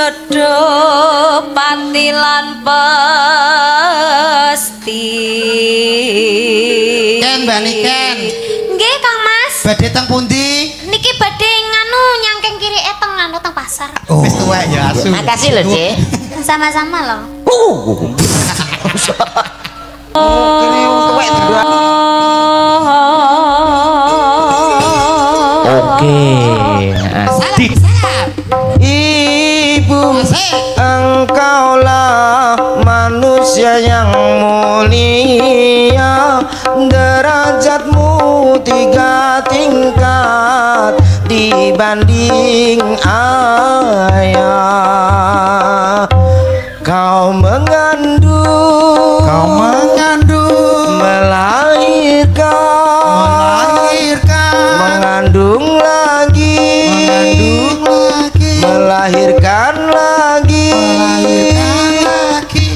jodoh pati lan pesti. Ken Mbak Niken. Nggih Kang Mas. Badhe teng pundi? Niki badhe nganu nyangkeng kiri teng anu teng pasar. Oh, wis tuwek ya asu. Makasih lho, Cik. Sama-sama loh. Kene tuwek dua. Oke. Adik. Ibu, engkaulah manusia yang mulia, derajatmu 3 tingkat dibanding ayah. Kau mengandung, mengandung lagi, melahirkan lagi.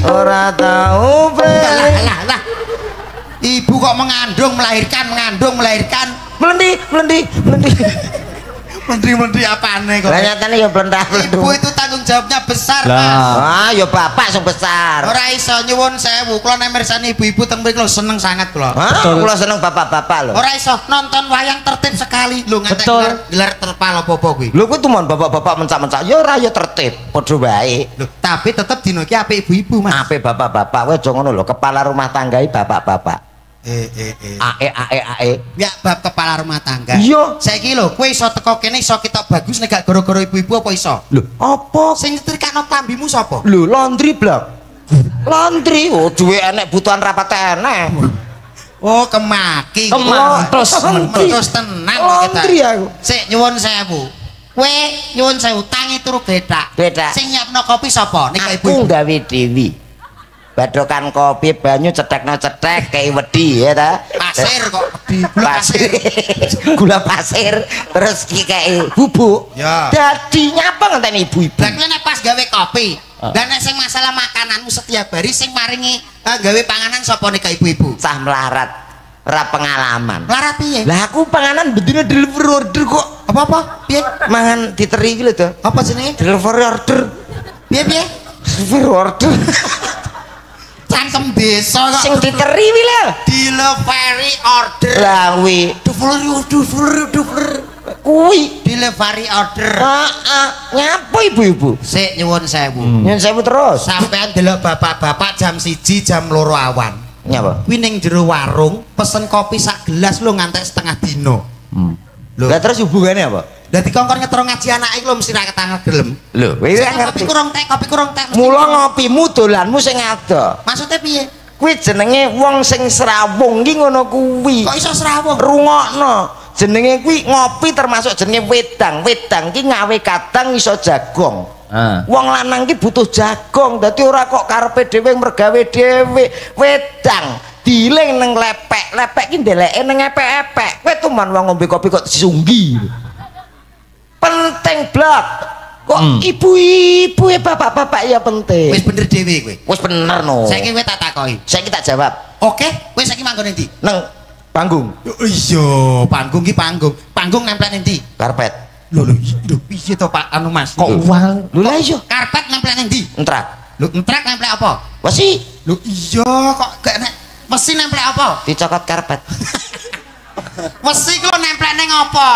Ora tahu Lah. Ibu kok mengandung, melahirkan. melendi. Menteri apane kok? Lah nyatane ya blendah. Ibu itu tanggung jawabnya besar, Mas. Ah, ya bapak sing besar. Ora iso nyuwun sewu, kula nek mirsani ibu-ibu teng mriki lho seneng sangat kula. Betul. Kula seneng bapak-bapak lho. Ora iso nonton wayang tertib sekali lho ngantek gelar terpal apa kuwi. Lho kuwi tuman bapak-bapak mencak-mencak ya ora ya tertib, padha wae. Lho, tapi tetep dino iki apik ibu-ibu, Mas. Apik bapak-bapak wae aja ngono lho, kepala rumah tanggai bapak-bapak. Ae. Ya bab kepala rumah tangga. Iya. Saiki lho, kowe iso teko kene iso ketok bagus nek gak gara-gara ibu-ibu apa iso? Lho, apa? Sing nyetrikano klambimu sapa? Lho, laundry blak. Laundry, oh duwe enek butuhan rapat enek. Oh, kemaki. Terus tenang kok Laundry aku. Sik nyuwun sewu. Kowe nyuwun sewu tangi turu gledak. Sing nyiapno kopi sapa? Nek Aku gawe dewi. Badokan kopi banyu cetek kayak wedi ya ta. Pasir kok di gula pasir terus kayak bubuk. Ya. Dadi nyapa ngenteni ibu-ibu. Lah nek pas gawe kopi. Lah nek sing masalah makananmu setiap hari sing maringi gawe panganan sapa nek ibu-ibu? Sah melarat. Ora pengalaman. Melarat piye? Lah aku panganan bedine delivery order kok. Apa-apa? Piye? Mangan diteri iki lho to. Apa jenenge? Delivery order. Piye? Delivery order. Cangkem desa kok. Sing diteri wi lho. Delivery order. Lah wi. Delivery. Kuwi Delivery order. Heeh. Nyapa ibu-ibu? Sik nyuwun sewu. Nyun sewu terus. Sampean delok bapak-bapak jam 1 jam 2 awan. Nyapa? Kuwi ning jero warung pesen kopi sak gelas lho ngantek setengah dino. Lho, lah terus hubungannya apa? Lah dikongkon ngetro ngaji anake lho mesti ra ketangel gelem. Lho, kowe ngerti. Kopi kurang teh. Mula ngopimu dolanmu sing ado. Maksudnya piye? Kuwi jenenge wong sing serawung ki ngono kuwi. Kok iso serawung? Rungokno. Jenenge kuwi ngopi termasuk jenenge wedang. Wedang ki ngawe kadang iso jagong. Wong lanang ki butuh jagong. Dadi ora kok karepe dhewe mergawe dhewe. Wedang diling nang lepek. Lepek ki ndeleke nang epek-epek. Kowe tuman wong ngombe kopi kok disunggi. Penting blak. Kok ibu-ibu ya bapak-bapak ya penting. Wis bener dhewe kowe. Wis bener no. Saiki kowe tak takoki. Saiki tak jawab. Oke, kowe saiki manggon endi? Nang panggung. Iya, panggung ki panggung. Panggung nempel endi? Karpet. Lho piye to Pak anu Mas? Kok uang? Lho lah iya. Karpet nempel endi? Entrak. Lho entrak nempel apa? Wesi. Lho iya kok gak nek mesin nempel apa? Dicokot karpet. Wesi ku nempel ning apa?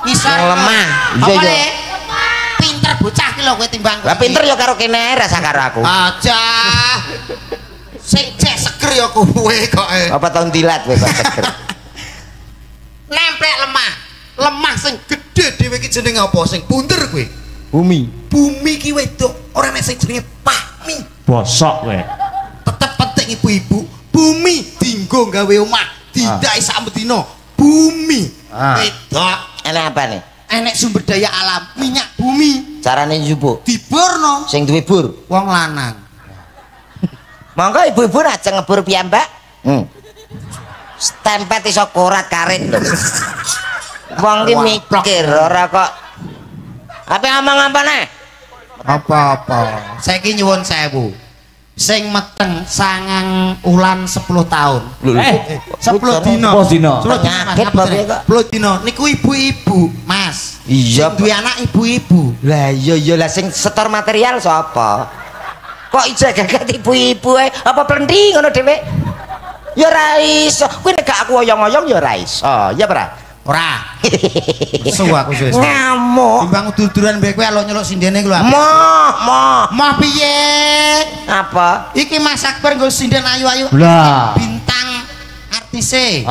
Ngisor lemah. Apa Iya, le? Pinter bocah ki lho kowe timbang. Lah pinter ya karo kene rasa karo aku. Aja. Sing cek seger ya kowe kok. Apa tahun dilat kowe kok seger. Nempel lemah. Lemah sing gedhe dhewe ki jenenge apa? Sing bunder kowe. Bumi. Bumi ki wedok, ora nek sing jenenge pahmi. Bosok kowe. Tetep penting ibu-ibu. Bumi dinggo gawe omah, didai sak bedina. Bumi. Wedok. Enek apa nih? Enek sumber daya alam, minyak bumi. Carane njupuk. Diburno. Sing duwe bur. Wong lanang. Monggo ibu-ibu aja ngebur piyambak. Stempet iso korat karet lho. Wong ki mikir ora kok. Apa ngomong apa nih? Apa-apa. Saiki nyuwun sewu. sing meteng 9 ulan 10 tahun. 10 dino. 10 dino. 10 dino. Niku ibu-ibu, Mas. Iya, duwe anak ibu-ibu. Lah iya lah sing setor material sapa? Kok ijek gagat ibu-ibu apa plenthi ngono dhewe? Ya ora iso. Kuwi nek gak aku oyong-oyong ya ora iso. Ya ora? Ora. Suwe aku wis. Ngamuk. Timbang udur-uduran mbek kowe alo nyeluk sindene ku lho. Moh piye? Apa? Iki Mas Akbar nggo sinden ayu-ayu. Lah. Bintang artise.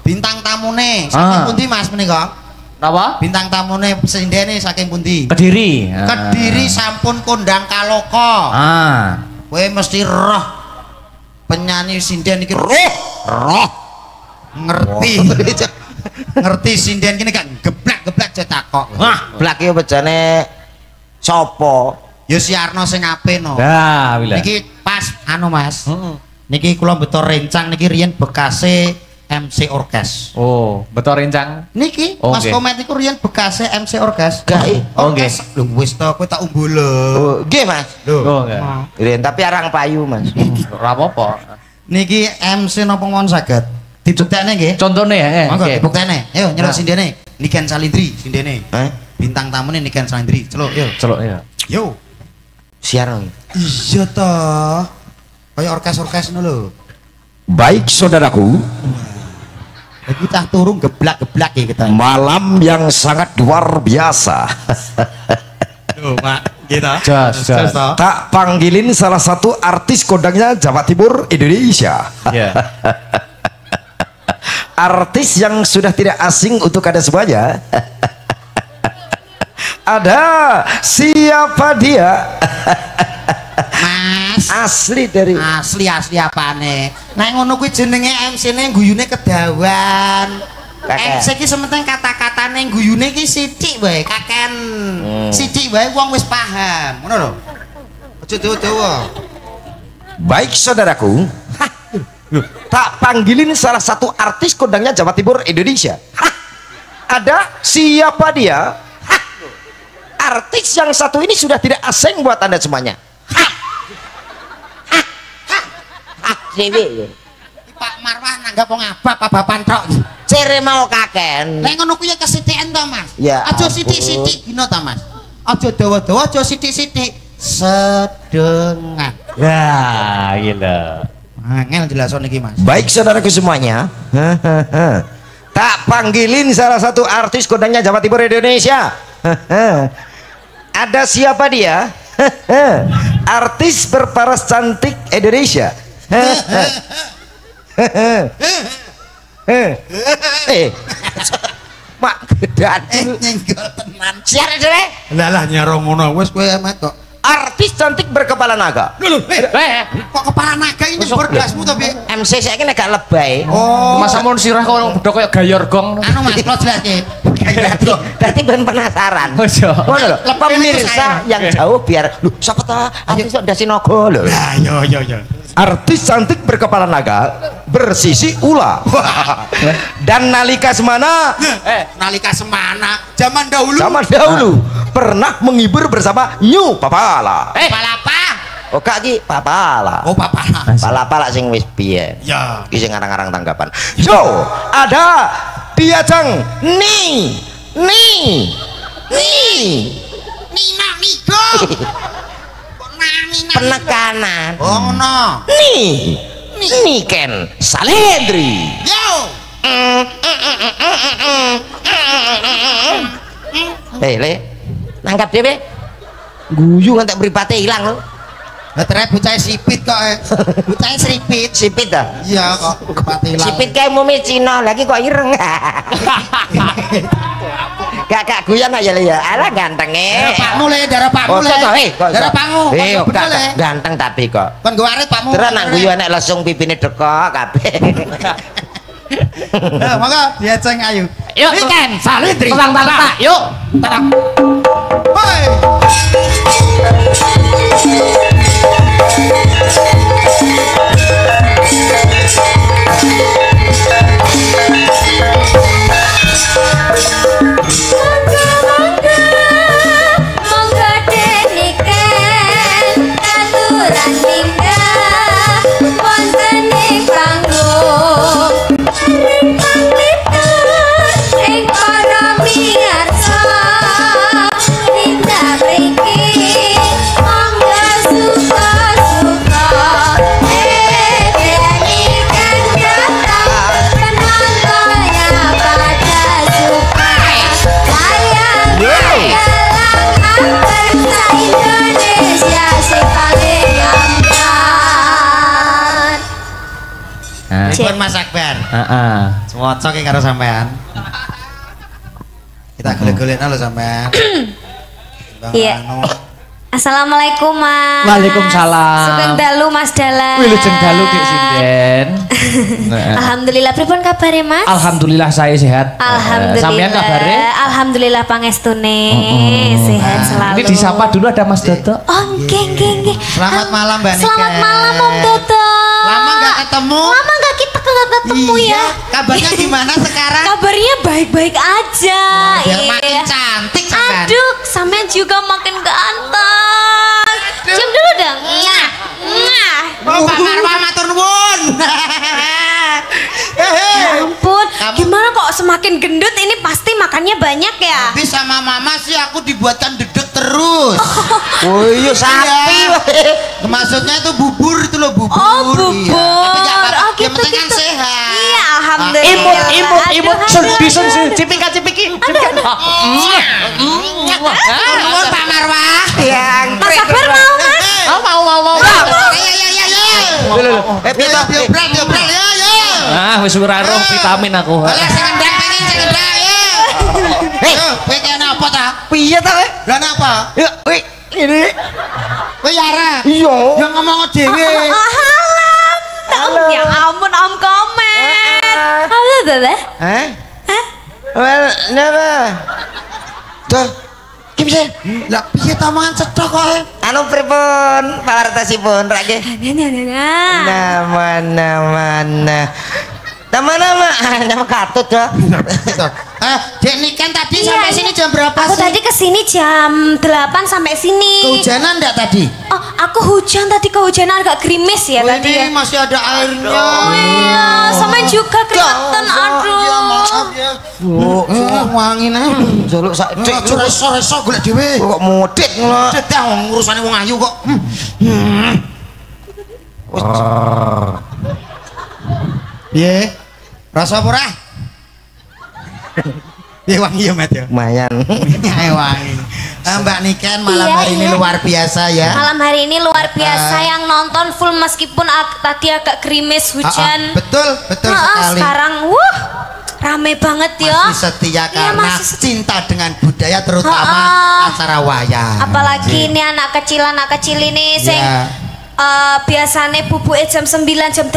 Bintang tamune. Saking pundi Mas menika? Napa? Bintang tamune sindene saking pundi? Kediri. Kediri sampun kondang kaloka. Kowe mesti roh penyanyi sinden iki roh. Ngerti. Ngerti sinden kene gak geblak-geblak cetakok. Wah, blak iki bejane sapa? Ya si Arno sing apik no. Lah, wila. Niki pas anu Mas. Niki kula beto rencang niki riyen bekase MC Orkes. Oh, beto rencang. Niki Mas Komet niku riyen bekase MC Orkes. Orkes. Lho wis to kowe tak umbul. Oh, nggih Mas. Lho. Riyen tapi arang payu Mas. Ora apa-apa. Niki MC napa mawon saged? Dibuktekne nggih. Contone Monggo dibuktekne. Ayo nyeluk sindene. Niken Salindri sindene. Bintang tamune Niken Salindri. Celuk yo. Celuk ya. Yo. Siaran. Iya toh. Kaya orkes-orkes ngono lho. Baik saudaraku, kita turun geblak-geblak ya kita. malam yang sangat luar biasa. Loh, Pak, kita. Jas. Tak panggilin salah satu artis kondangnya Jawa Timur Indonesia. Ya. Artis yang sudah tidak asing untuk Anda semuanya. Ada siapa dia? Mas, Asli dari asli apane? Nek ngono kuwi jenenge MC-ne guyune kedawan. MC ki sementing kata-katane guyune ki sithik wae, kaken. Sithik wae wong wis paham. Ngono lho. Aja dawa-dawa. Baik saudaraku, tak panggilin salah satu artis kondangnya Jawa Timur Indonesia. Ada siapa dia? Artis yang satu ini sudah tidak asing buat Anda semuanya. dewe. Pak Marwah nanggap wong abab ababan tok. Cere mau kaken. Nek ngono kuwi ya kesithik to, Mas. Ya Aja sithik-sithik gino ta, Mas. Aja dawa-dawa, aja sithik-sithik. Sedengan. Ya, gila. Angel jelason iki, Mas. Baik saudaraku semuanya, tak panggilin salah satu artis kondangnya Jawa Timur Indonesia. Ada siapa dia? Artis berparas cantik Indonesia. Mak gedan nyenggol tenan. Siapa deh? Lah nyaro ngono wis kowe emet kok. Artis cantik berkepala naga. Kok kepala naga ini berdasmu to, Bi? MC saya ini agak lebay. Oh, masa mau sirah kok udah kayak gayor gong. anu Mas, lo jelaske. Berarti ben penasaran. Ngono lho. Pemirsa yang jauh biar lho sapa ta? Ayo sok Dasinogo lho. Lah yo. Artis cantik berkepala naga bersisi ula. Dan nalika semana Nalika semana zaman dahulu. zaman dahulu pernah menghibur bersama New Papala. Palapa. Oh kak ki papala. Oh, papala. Pala-pala sing wis piye. Ya. Iki sing ngarang-ngarang tanggapan. Yo, ada dia Jang Ni. Nina Nigo. Kok nani Penekanan. Oh, ngono. Niken Salendri. Yo. Le, nangkap dhewe. Guyu ngantek mripate ilang lho. Lah ternyata bocah sipit kok. Bocah sipit. Sipit ta? Iya kok kepati ilang. Sipit kae umumnya Cina, lagi kok ireng. Kakak guyon aja le ya. Alah gantenge. Pakmu le, darah pakmu le. Darah pakmu. Ganteng tapi kok. Kon go arit pakmu. Terus nak guyon nek langsung pipine dekok kabeh. Nah, maka diajeng ayu. Yuk, Niken Salendri. Tentang tak, yuk. Tarang. Hoi. Monggo deniken aturan Ipun Mas Akbar. Heeh. Cocok iki karo sampean. Kita golek-golekna lho sampean. Iya. Assalamualaikum Mas. Waalaikumsalam. Sugeng dalu Mas Dalan. Wih lejeng dalu Dik Sinden. Alhamdulillah, pripun kabare Mas? Alhamdulillah saya sehat. Alhamdulillah. Sampean kabare? Alhamdulillah pangestune sehat selalu. Ini disapa dulu ada Mas Dodo. Oh, nggih. Selamat malam Mbak Nika. Selamat malam Om Dodo. Lama nggak ketemu? Lama nggak kita ketemu Iya. ya. Kabarnya gimana sekarang? Kabarnya baik-baik aja. Biar makin cantik sampean. Aduh, sampean juga makin ganteng. Cium dulu dong. Oh, Pak Marwah matur nuwun. Ya ampun, gimana kok semakin gendut ini pasti makannya banyak ya? Tapi sama mama sih aku dibuatkan dedek terus. Oh iya sapi. Maksudnya itu bubur itu loh bubur. Oh, bubur. Iya. Tapi nggak apa-apa, Oh, yang penting kan sehat. Iya, alhamdulillah. Imut cipiki. Nuwun Pak Marwah. Yang Mas Akbar mau Mas? Mau. Iya. Diobral ya. Ah, wis ora roh vitamin aku. Oleh sing ngendang pengen sing ngendang ya. Hei, kowe ki ana apa ta? piye ta kowe? Lah napa? Ya, kowe ini. Kowe Yara. Iya. Ya ngomong dhewe. Halam. Ya ampun Om Komet. Apa tuh? Hah? Well, napa? Tuh. Gimana? Lah piye ta mangan cethok kowe? Anu pripun pawartosipun Rake? Nama katut ya. Dek Niken tadi Iya, sampai iya. sini jam berapa Aku sih? tadi kesini jam 8 sampai sini. Kehujanan enggak tadi? Oh, aku hujan tadi, kehujanan agak gerimis ya Oh, tadi ya. ini masih ada airnya. Oh iya, sama juga kelihatan, aduh. Ya maaf ya. Oh, wangi nih. jaluk sak Cek reso golek dhewe. kok mudit ngono. Cek dah urusane wong ayu kok. Piye? Rasa apa ora? Piye wangi ya, Mat ya? Lumayan. Wangi. Mbak Niken malam Iya, hari ini iya. luar biasa ya. Malam hari ini luar biasa yang nonton full meskipun tadi agak gerimis hujan. Betul sekali. Sekarang rame banget ya. Masih setia Iya, karena masih setia. cinta dengan budaya terutama acara wayang. Apalagi ini anak kecil ini sing biasanya bubuknya jam 9 jam 8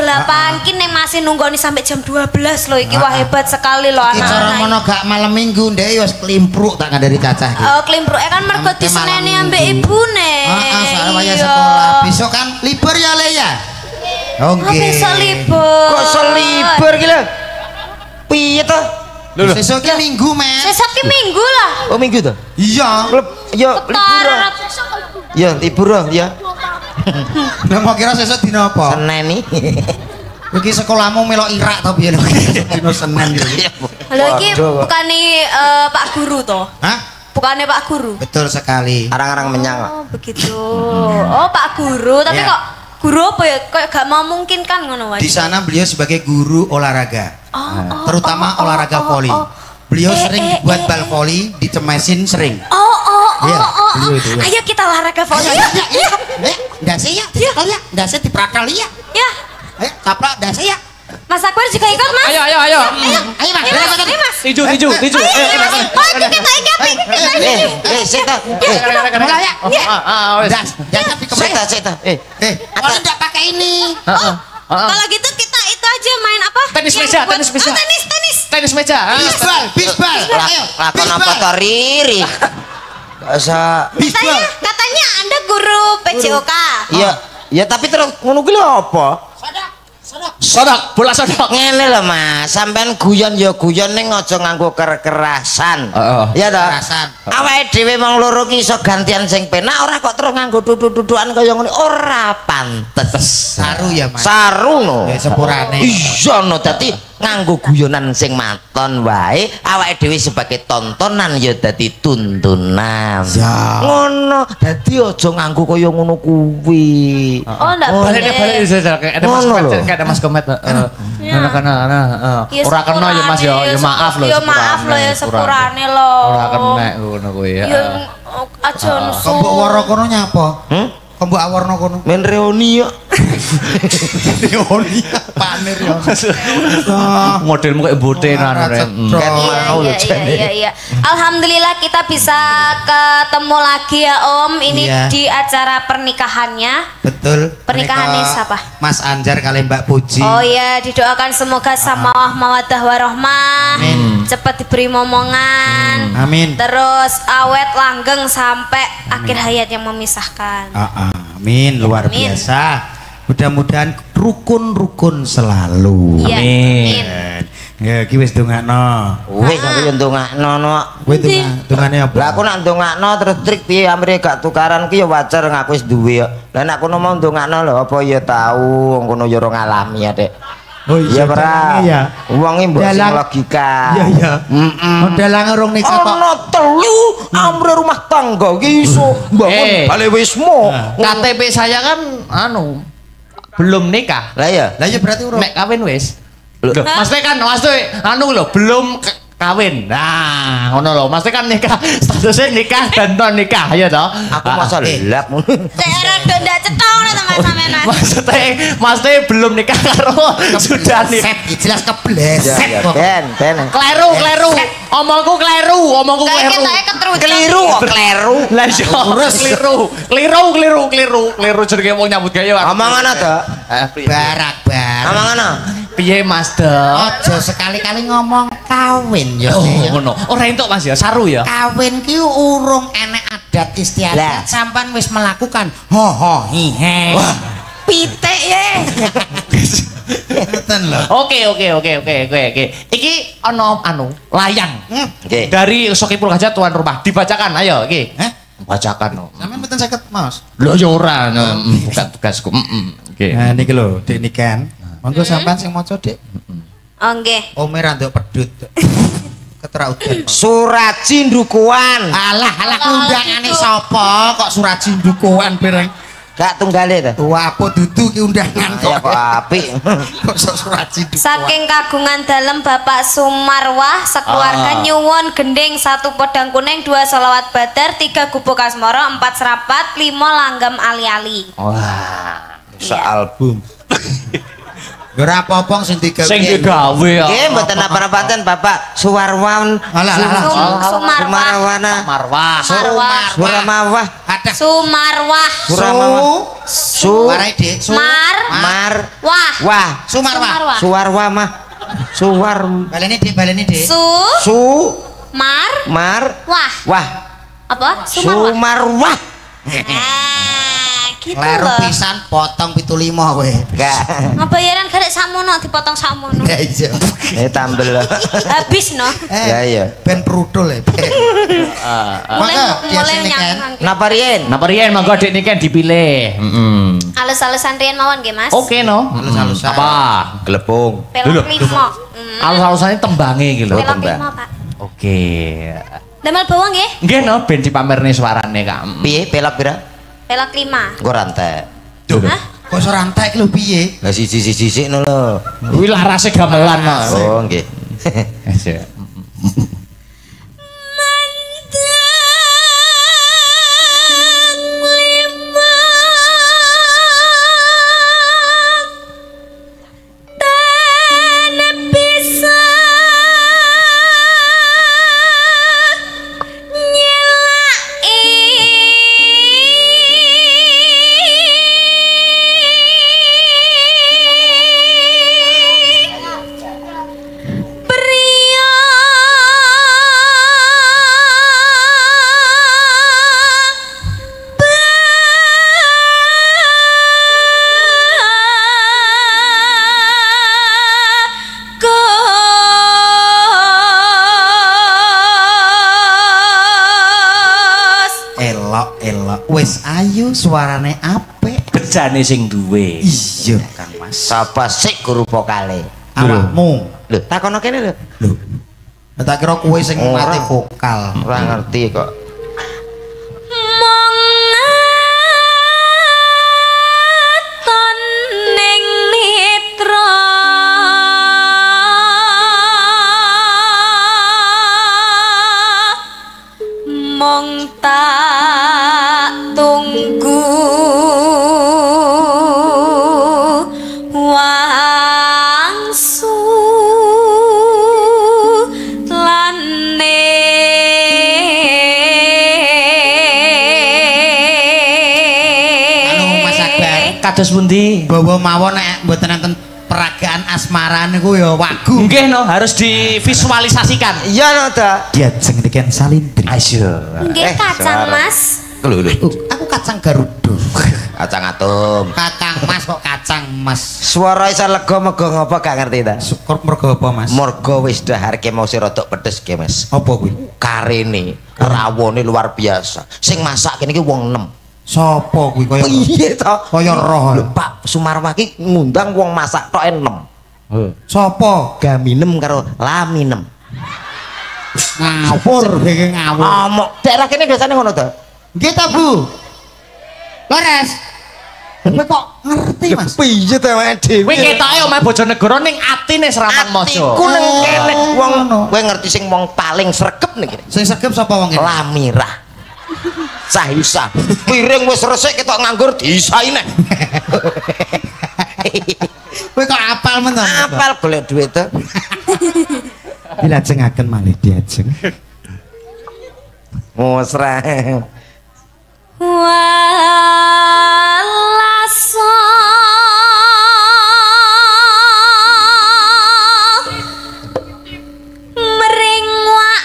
kini masih nunggoni sampai jam 12 loh iki wah hebat sekali loh Iki cara anak-anak. ngono gak malam minggu ndek wis klimpruk tak dari cacah iki. Oh, klimpruke kan mergo Sampai diseneni malam ambek minggu. ibune. Soalnya wayang sekolah. Besok kan libur ya Le ya? Oh nggih. Besok libur. Kok selibur iki lho? Piye to? Besok ki minggu, Men. Besok ki minggu lah. Oh minggu to? Iya. Ya libur. Ya libur ya. Lah mau kira sesuk dina apa? Senin iki. Iki sekolahmu melok Irak to piye lho? Dina Senin gitu. Halo iki bukane Pak Guru toh? Hah? Bukannya Pak Guru? Betul sekali. Arang-arang menyang kok. Oh, begitu. Oh, Pak Guru, tapi Ya. kok guru apa ya? Kayak gak mau mungkin kan ngono wae. Di sana beliau sebagai guru olahraga. Terutama olahraga voli. Beliau sering buat bal voli, dicemesin sering. Iya, beliau itu, ya. Ayo kita olahraga voli. Iya. Dase ya. Ya, dase diprakal ya. Ya, Ayo, taplak dase ya. Mas Akbar juga ikut, Mas. Ayo. Ayo, Mas. Ayo, Mas. Ayo, Mas. Hijau. Ayo, Mas. Oh, ini kita ikut. Sik ta. Mulai ya. Das, jangan Sik ta, sik ta. kalau enggak pakai ini. Kalau gitu kita itu aja main apa? Tenis Yang meja, buat- tenis meja. Oh, tenis. Tenis meja. Bisbal. Ayo. Lakon apa to Riri? Gak usah. Bisbal. Katanya Anda guru PJOK. Iya, ya tapi terus ngono kuwi lho apa? Sodok, bola sodok. Ngene lho Mas, sampean guyon ya guyon ning aja nganggo kekerasan. Iya ta? Kekerasan. Awake dhewe wong loro ki iso gantian sing penak ora kok terus nganggo duduk-dudukan kaya ngene ora pantes. Saru ya, Mas. Saru no. Ya sepurane. Iya no, dadi nganggo guyonan sing maton wae awake dhewe sebagai tontonan ya dadi tuntunan. Ya. Ngono. Dadi aja nganggo kaya ngono kuwi. Oh, enggak boleh. Balik kayak ada Mas Ngono Komet, lho. kayak ada Mas Komet. Ya. Karena ora kena ya Mas ya, ya maaf loh. Ya maaf loh ya sepurane loh. Ora kena ngono kuwi ya. Ya aja Kok mbok waro kono nyapa? Kok mbok awarno kono? Men reuni yo. Teori panir ya. Modelmu kayak botenan Ken mau lho Iya. Alhamdulillah kita bisa ketemu lagi ya Om. Ini di acara pernikahannya. Betul. Pernikahannya siapa? Mas Anjar kali Mbak Puji. Oh iya, didoakan semoga samawah mawaddah warahmah. Cepat diberi momongan. Amin. Terus awet langgeng sampai akhir hayat yang memisahkan. Amin, luar biasa. Mudah-mudahan rukun-rukun selalu. Iya, amin. Ya, iki wis ndongakno. Wis aku yo ndongakno no. Kowe dongane apa? Lah aku nak ndongakno terus trik piye amrih gak tukaran ki yo wajar ngaku wis duwe yo. Lah nek aku mau ndongakno lho apa ya tau ngono yo ora ngalami ya, Dek. Oh iya ora. ya. Wong iki mbok sing logika. Iya iya. Dalang urung nikah kok. Ono telu amrih rumah tangga ki iso bangun bale wismo. KTP saya kan belum nikah. Lah ya. Lah ya berarti urung. Nek kawin wis. Maksudnya kan lho belum kawin. Nah, ngono lho. Maksudnya kan nikah, statusnya nikah dan non nikah ya toh. Aku masa lelap. Daerah ndak cetong teman sampean. Maksudnya belum nikah karo sudah nikah. Jelas kebleset. Ben. Kleru. Omongku kleru. Keliru. Lah yo. Keliru jenenge wong nyambut gawe. Omongan to. Barak-barak. Omongan. Piye Mas Dek? Aja sekali-kali ngomong kawin ya. Oh, ngono. Ora entuk Mas ya, saru ya. Kawin ki urung enek adat istiadat. Sampan wis melakukan ho hihe. Pitik ye. Ngoten lho. Oke. Iki ana layang. Nggih. Dari Sokipul Hajat tuan rumah dibacakan ayo iki. Bacakan. Sampeyan mboten saged maos. Lho ya ora, bukan tugasku. Oke. Nah niki lho, Dik Niken. Monggo sampean sing maca, Dik. Oh nggih. Ome ra nduk pedhut. Ketra udan. Suraji Ndukuan. Alah undangane sapa kok Suraji Ndukuan bareng. Gak tunggale to. Wah, apa dudu ki undangan Ya kok. kok apik. Kok sok Suraji Ndukuan. Saking kagungan dalem Bapak Sumarwah sekeluarga nyuwun gending 1 podang kuning 2 selawat badar 3 gubuk asmara 4 serapat 5 langgam ali-ali. Wah, sealbum. Ora apa-apa sing digawe. Sing digawe ya. Nggih, mboten apa-apaten Bapak Suwarwan. Sumarwah. Marwah. Suramawah. Sumarwah. Warai Dik. Wah. Sumarwah. Suwarwa mah. Baleni Dik. Wah. Apa? Sumarwah. Gitu Kleru loh. pisan potong 75 kowe. Enggak. Ngebayaran garek samono dipotong samono. Ya iya. Tambel. Habis no. Ya iya. Ben prudul ya. Mulai nyang. Napa riyen? Napa riyen monggo Dik niken dipilih. Alus-alusan riyen mawon nggih Mas. Oke no. Alus-alusan. Apa? Glepung. Pelok 5. Alus-alusane tembange iki lho. Pelok tembang. 5 Pak. Oke. Damel bawang nggih? Nggih no ben dipamerne suarane Kak. Piye pelok pira? Pelok 5. Nggo rantai. Hah? Kok iso rantai ki lho piye? Lah siji-siji no lho. Kuwi larase gamelan no. Oh nggih. Wis ayu suarane apik. Bejane sing duwe. Iya Kang Mas. Sapa sik guru vokale? Awakmu. Lho, takono kene lho. Lho. Tak kira kowe sing mati vokal. Ora ngerti kok. Tak tunggu kados pundi? Bawa mawon nek mboten enten peragaan asmara niku ya wagu. Nggih no, harus divisualisasikan. Iya no ta. Diajeng niken salindri. Ayo. Nggih kacang Mas. Lho. Aku kacang Garuda. Kacang atom. Kakang Mas kok kacang Mas. Suara isa lega mega ngapa gak ngerti ta? Syukur mergo apa Mas? Mergo wis daharke mau si rodok pedes ge Mas. Apa kuwi? Karene, rawone luar biasa. Sing masak kene iki wong 6. Sapa kuwi kaya Piye to? kaya roh. Lho Pak Sumarwa iki ngundang wong masak tok 6. Sapa? Gaminem karo laminem. Ngawur iki ngawur. Amok daerah kene biasane ngono to. Nggih ta Bu? Lores. Kowe kok ngerti Mas? Piye to awake dhewe? Kowe ketoke omahe Bojonegoro ning atine Serapan Mojo. Atiku nang kene wong kowe ngerti sing wong paling sregep nih kene. Sing segep sapa wong kene? Lamirah. Sahisa. Piring wis resik ketok nganggur disai neh. Kowe kok apal men to? Apal golek duit to. Dilajengaken malih diajeng. Musra. Walasa meringwak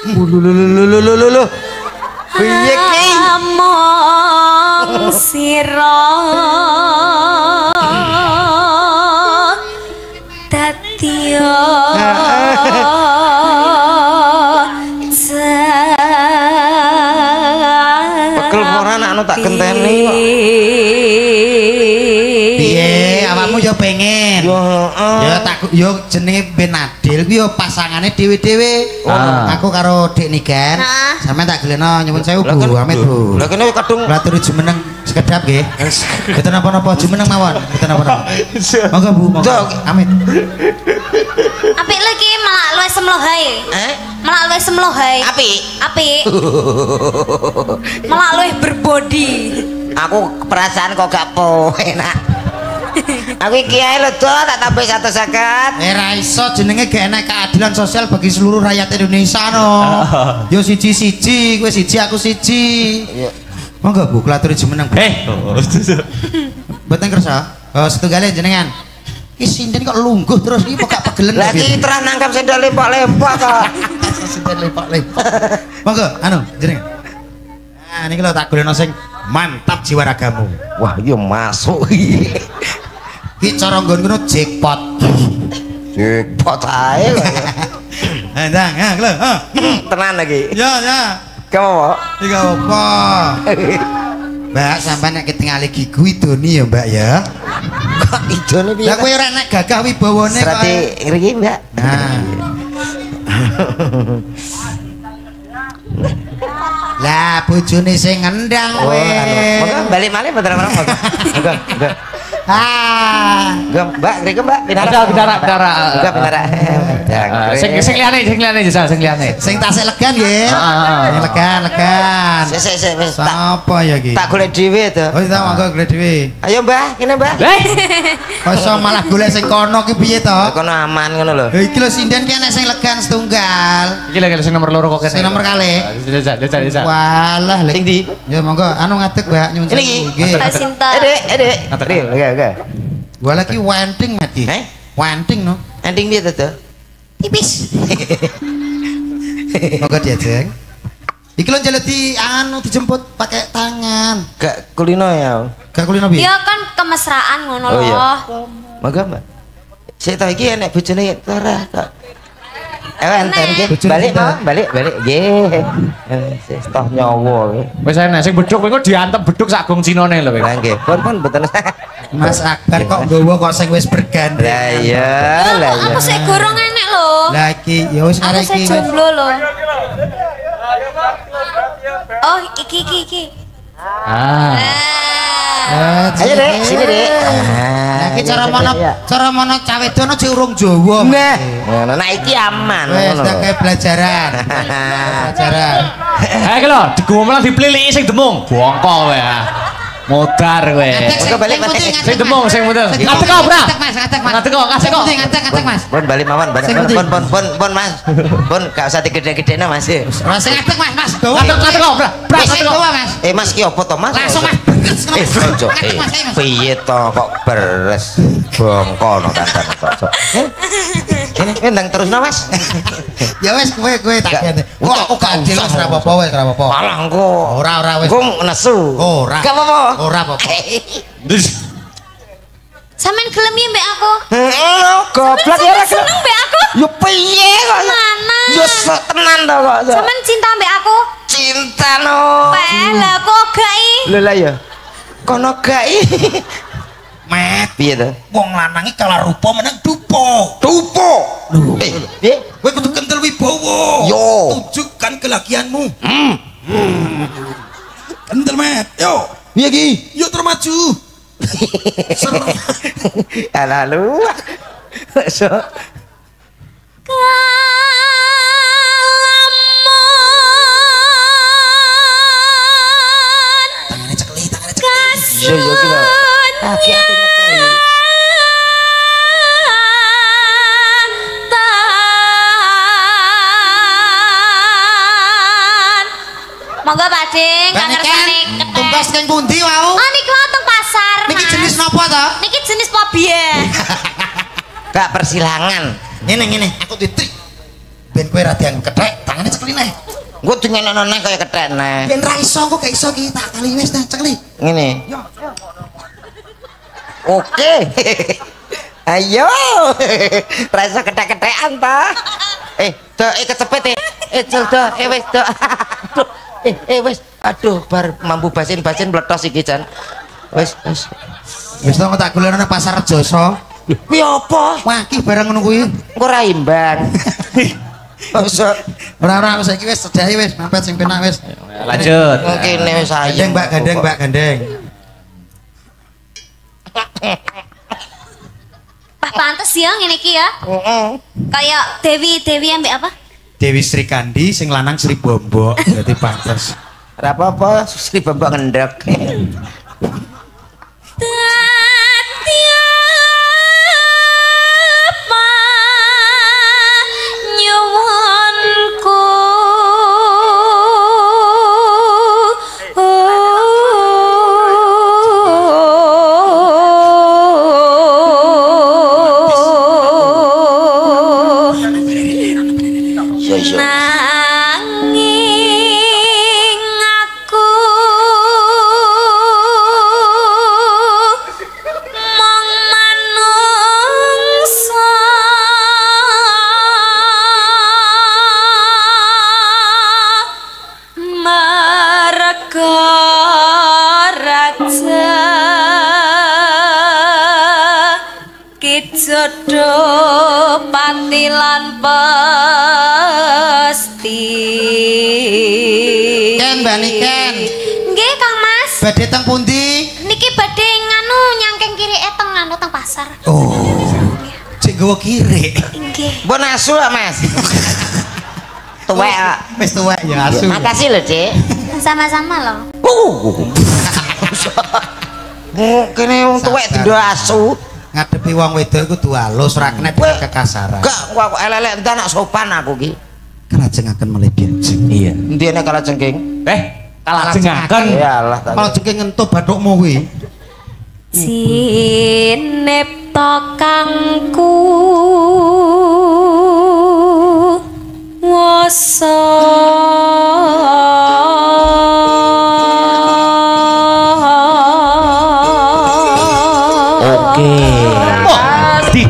ingsun Lho. Piye ki? among sira dadya Pegel ora anakno tak genteni kok. Piye awakmu ya pengen? Yo heeh. Ya tak yo jenenge Ben Adil kuwi yo pasangane dhewe-dhewe. Aku karo Dik Nigan. Heeh. Sampeyan tak geleno nyuwun sewu Lah kan- Bu, amit Bu. Lah kene kadung Laturi jumeneng sekedap nggih. Mboten napa-napa jumeneng mawon, mboten napa-napa. Monggo Bu, monggo. Cok. Amit. apik lagi malah luwih semlohae malah luwih semlohae apik. apik malah luwih berbodi Aku perasaan kok gak enak. Aku iki ae lho, tak tambah 150. Ra iso jenenge gak enak keadilan sosial bagi seluruh rakyat Indonesia no. Yo siji-siji, kowe siji aku siji. Iya. Monggo Bu, klaturi jumeneng Bu. Mboten kersa. Oh, setunggale jenengan. Ki sinden kok lungguh terus iki kok gak pegelen Lah iki terang nangkap sendal lempak-lempak kok. sinden lepak-lepak. Monggo, anu jenengan. Nah, niki lho tak golekno sing mantap jiwa ragamu. Wah, yo masuk iki. Ki cara nggon jackpot. Jackpot ae kok. Ndang, ha lho. Tenan lagi. Ya, ya. Kamu Iki apa? Mbak, sampean nek ketingali gigu idoni ya, Mbak ya. kok idone piye? Lah kowe ora nek gagah wibawane kok. Serati ngriki, Mbak. Nah. Lah bojone sing ngendang Oh, weh. anu. Balik malih bener orang monggo. Monggo. Ah. Mbak, ngriki Mbak, pinara. Bidara. Enggak pinara. Sing liyane jajal sing liyane. Sing tasik legan nggih. Sing legan. Sik wis tak Sapa ya iki? tak golek dhewe to. Oh, tak monggo golek dhewe. Ayo Mbah, kene Mbah. Kok malah golek sing kono ki piye to? Kono aman ngono lho. Lha iki lho sinden ki enek sing legan setunggal. Iki lagi sing nomor 2 kok kene. Sing nomor kalih. Jajal. Walah, Sing ndi? ya monggo anu ngadeg Mbak nyuwun Ini sewu. iki. Mbak Sinta Dek. Oke. Gua lagi wenting mati. Wenting no. Ending piye to? tipis Monggo diajeng. Iki lho njaluk di anu dijemput pakai tangan. Gak kulino ya. Gak kulino piye? ya kan kemesraan ngono Oh, iya. loh Monggo Mbak. Sik to iki enek bojone Tora kok. Enten nggih. Bojone Balik Sinta. mau, balik. Nggih. Wis toh nyawa. Wis enak sing beduk kowe diantem beduk sak gong Cinone lho kowe. Lah nggih. Pun mboten. Mas Akbar kok nggawa kok sing wis bergandeng. Lah iya, lah iya. aku sik gorong enek loh Lah iki ya wis aku arek sik iki. jomblo loh oh iki Ayo Dek, sini Dek. Lah iki cara mono cawe dono cek urung Jawa. Nah, ngono nek iki aman Wes ngono. tak kayak pelajaran. Pelajaran. Ha iki lho, digomel dipeliliki sing demung. Bongko kowe. Modar kowe. Sing balik, putih, balik. ngadeg, Sing demung, Mas. sing muter. Sing Ngadeg kok, Bra? Ngadeg, Mas, ngadeg, Mas. Ngadeg kok, ngadeg Sing kok. putih, ngadeg, Mas. Pun balik mawon, pun Mas. Pun gak usah digede-gedene Mas. Mas sing ngadeg, Mas. Ngadeg kok, Bra. Bra, Sing ngadeg kok. gowo, Mas. Mas ki opo to Mas? Langsung, Mas. Ojo. Ngadeg, Mas, ayo, Mas. Piye to kok beres bongkono kancan kok. Ini ndang terusno Mas. Ya wes kowe tak Gak. kene. Kok aku gak adil wis ora apa-apa wis ora apa-apa. Malah engko. Ora wis. Engko nesu. Ora. Gak apa-apa. Ora apa-apa. Sampean gelem ya mbek aku? Heeh, goblok ya ora gelem. Seneng mbek aku? Yo piye kok? Mana? Yo sok tenan to kok. Sampean cinta mbek aku? Cinta no. Peh, lah kok gak i? Lho lah ya. Kono gak i. Met, Piye to? wong lanang iki kalah rupa menang dupo. Dupo. Piye? Kowe kudu kental wibawa. Yo. Tunjukkan kelakianmu. Kental, Met. Yo. Piye ki? Yo termaju. Lalu. So. Tangane cekli, tangane cekli. Yo yo ki lho. Hati-hati ngeteli. Monggo Pak Ding, kangersane kethek. Tumbas keng pundi wau? Oh niki wonten pasar. Niki Mas. jenis napa to? Niki jenis pobie. Gak persilangan. Ngene, aku ditrik. Ben kowe ra diang kethek, tangane cekli neh. Gue dingenekno neh kaya kethek neh. Ben ra iso kok gak iso ki, tak kali wis neh cekli. Ngene. Oke. Ayo. Rasa kethek-kethekan ta. Kecepet Cel wis do. Wis. Aduh, bar mampu basin-basin meletos iki Jan. Wis. Wis to tak golekno nang pasar Jasa. Kuwi apa? Wah, ki barang ngono kuwi. Engko ra imbang. Maksud Ora saiki wis sedahi wis, mampet sing penak wis. Lanjut. kene wis Gandeng, sayang. Mbak gandeng. Pak pantes ya ngene iki ya. Heeh. Kayak Dewi ambek apa? Dewi Sri Kandi sing lanang Sri Bombok, dadi pantes. Ora apa-apa, Sri Bambang ngendhek. Nanging aku mong manungsa marga raja kijodo patilan pasti. Ken Mbak Niken. Nggih Kang Mas. Badhe teng pundi? Niki badhe nganu nyangkeng kiri teng anu teng pasar. Oh. Cek gowo kiri. Nggih. Mbon asu lah, Mas. Tuwek. Pak. Wis tuwek ya asu. Makasih lho, Cik. Sama-sama loh. Kene wong tuwek dindo asu. Ngadepi wong wedok iku kudu halus, ora kena dengan kekasaran. Gak, aku elek-elek entar nak sopan aku ki. Kelajengaken melih benjing. Iya. Endi nek kala jengking? Kalah jengaken. Yalah ta. Kalau jengking ngentut bathukmu kuwi. Cinipta kangku wasa Oke. Di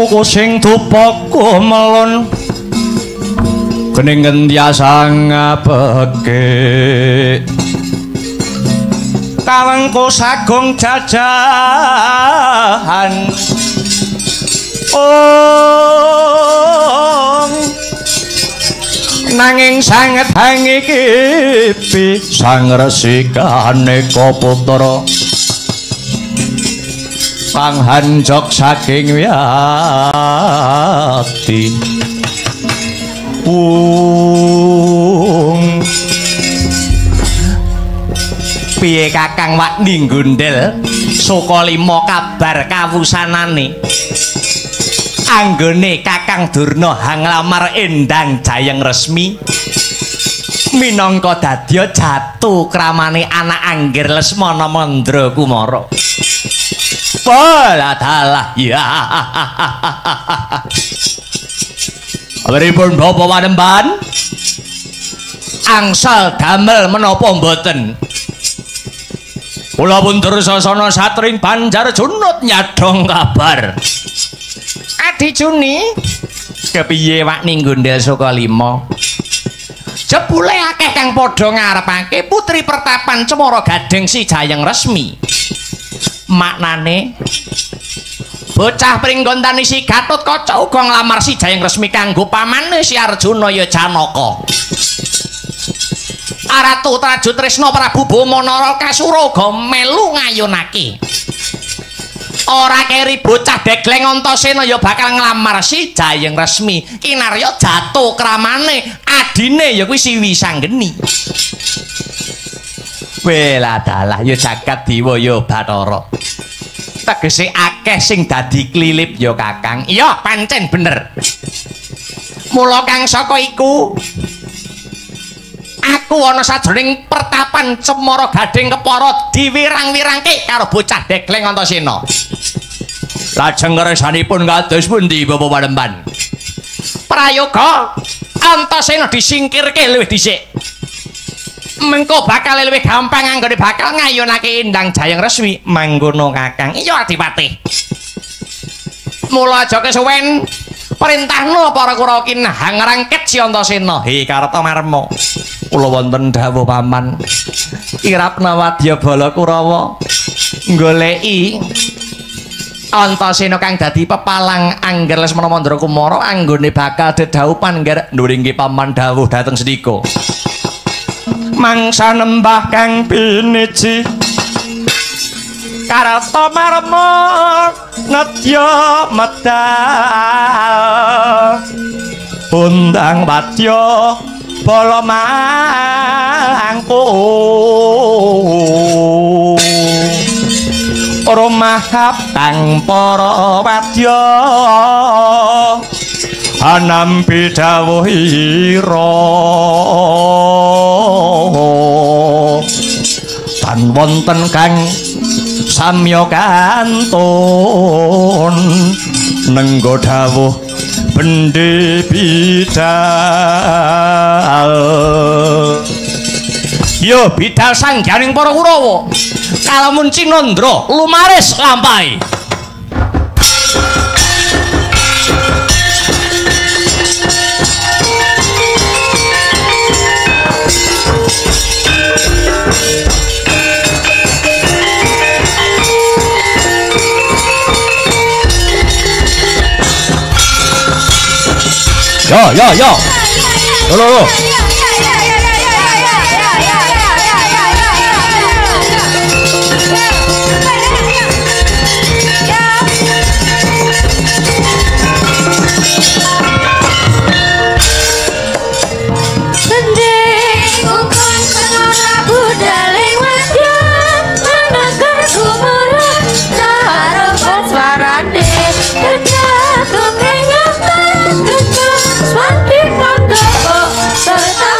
kuku sing dupaku melon kening gentiasa ngabeke kawengku sagung jajahan nanging sanget hangikipi sang resikane Putra panghanjok saking wiyati piye Kakang Wakni Gundel Sukalima kabar kawusanane anggone Kakang Durna hanglamar Endang Jayeng Resmi minangka dadya jatuh kramane anak Angger Lesmana Mandra Kumara. Baladalah ya. Abaripun Bapak Panembahan angsal damel menapa mboten? Kula pundur sasana satring Banjar Junut nyadong kabar. Adi Juni kepiye Wakni Gundel Sukalima? Jebule akeh kang padha ngarepake putri pertapan Cemara Gading si Jayeng Resmi. Maknane bocah pringgontane si Gatotkaca uga nglamar si Jayeng Resmi kanggo pamane si Arjuna ya Janaka. Aratu Traju Tresna Prabu Bomanara Kasura uga melu ngayunake. Ora keri bocah degleng Antasena ya bakal nglamar si Jayeng Resmi. Kinarya jatuh kramane adine ya kuwi si Wisanggeni. Weladalah ya jagat dewa ya Bathara. Tegese akeh sing dadi klilip ya Kakang. Iya pancen bener. Mula kang saka iku aku ana sajroning pertapan Cemara Gading Kepara diwirang-wirangke karo bocah degleng Antasena. Lajeng kersanipun kados pundi Bapak Panembahan? Prayoga Antasena disingkirke luwih dhisik. Mengko bakal luwih gampang anggone bakal ngayunake Endang Jayeng Resmi manggono Kakang. Iya Adipati. Mula aja kesuwen perintahno para Kurawa kinahang ngrangket si Antasena. He Kartamarma. Kula wonten dawuh paman. Kirapna wadya bala Kurawa goleki Antasena kang dadi pepalang Angger Lesmana Mandra Kumara anggone bakal dedhaupan nduringke paman dawuh dhateng sedika. Mangsa nembah kang piniji Kartamarma nedya medal undang wadya bala mangku rumah kaptang para wadya anampi dawuh ira tan wonten kang samya kantun nenggo dawuh bendhe bidal yo bidal sangganing para Kurawa kalamun Cinandra lumaris lampahi. Yo. Lo. Serta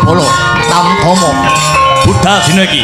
Bolo Tamtomo budal dina iki.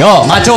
Yo, maju.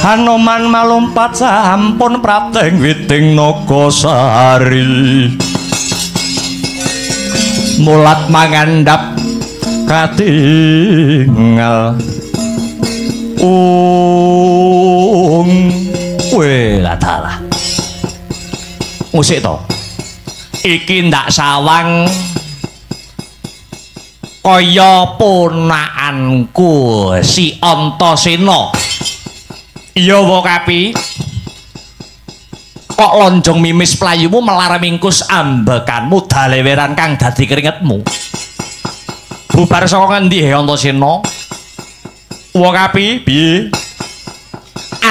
Hanoman malumpat sampun prateng witing Nagasari mulat mangandhap katingal Weh lah dalah. Musik to. Iki ndak sawang kaya ponakanku si Antasena. Iya wa Kapi. Kok lonjong mimis playumu melar mingkus ambekanmu daleweran kang dadi keringetmu. Bubar saka ngendi Antasena? Wa Kapi, piye?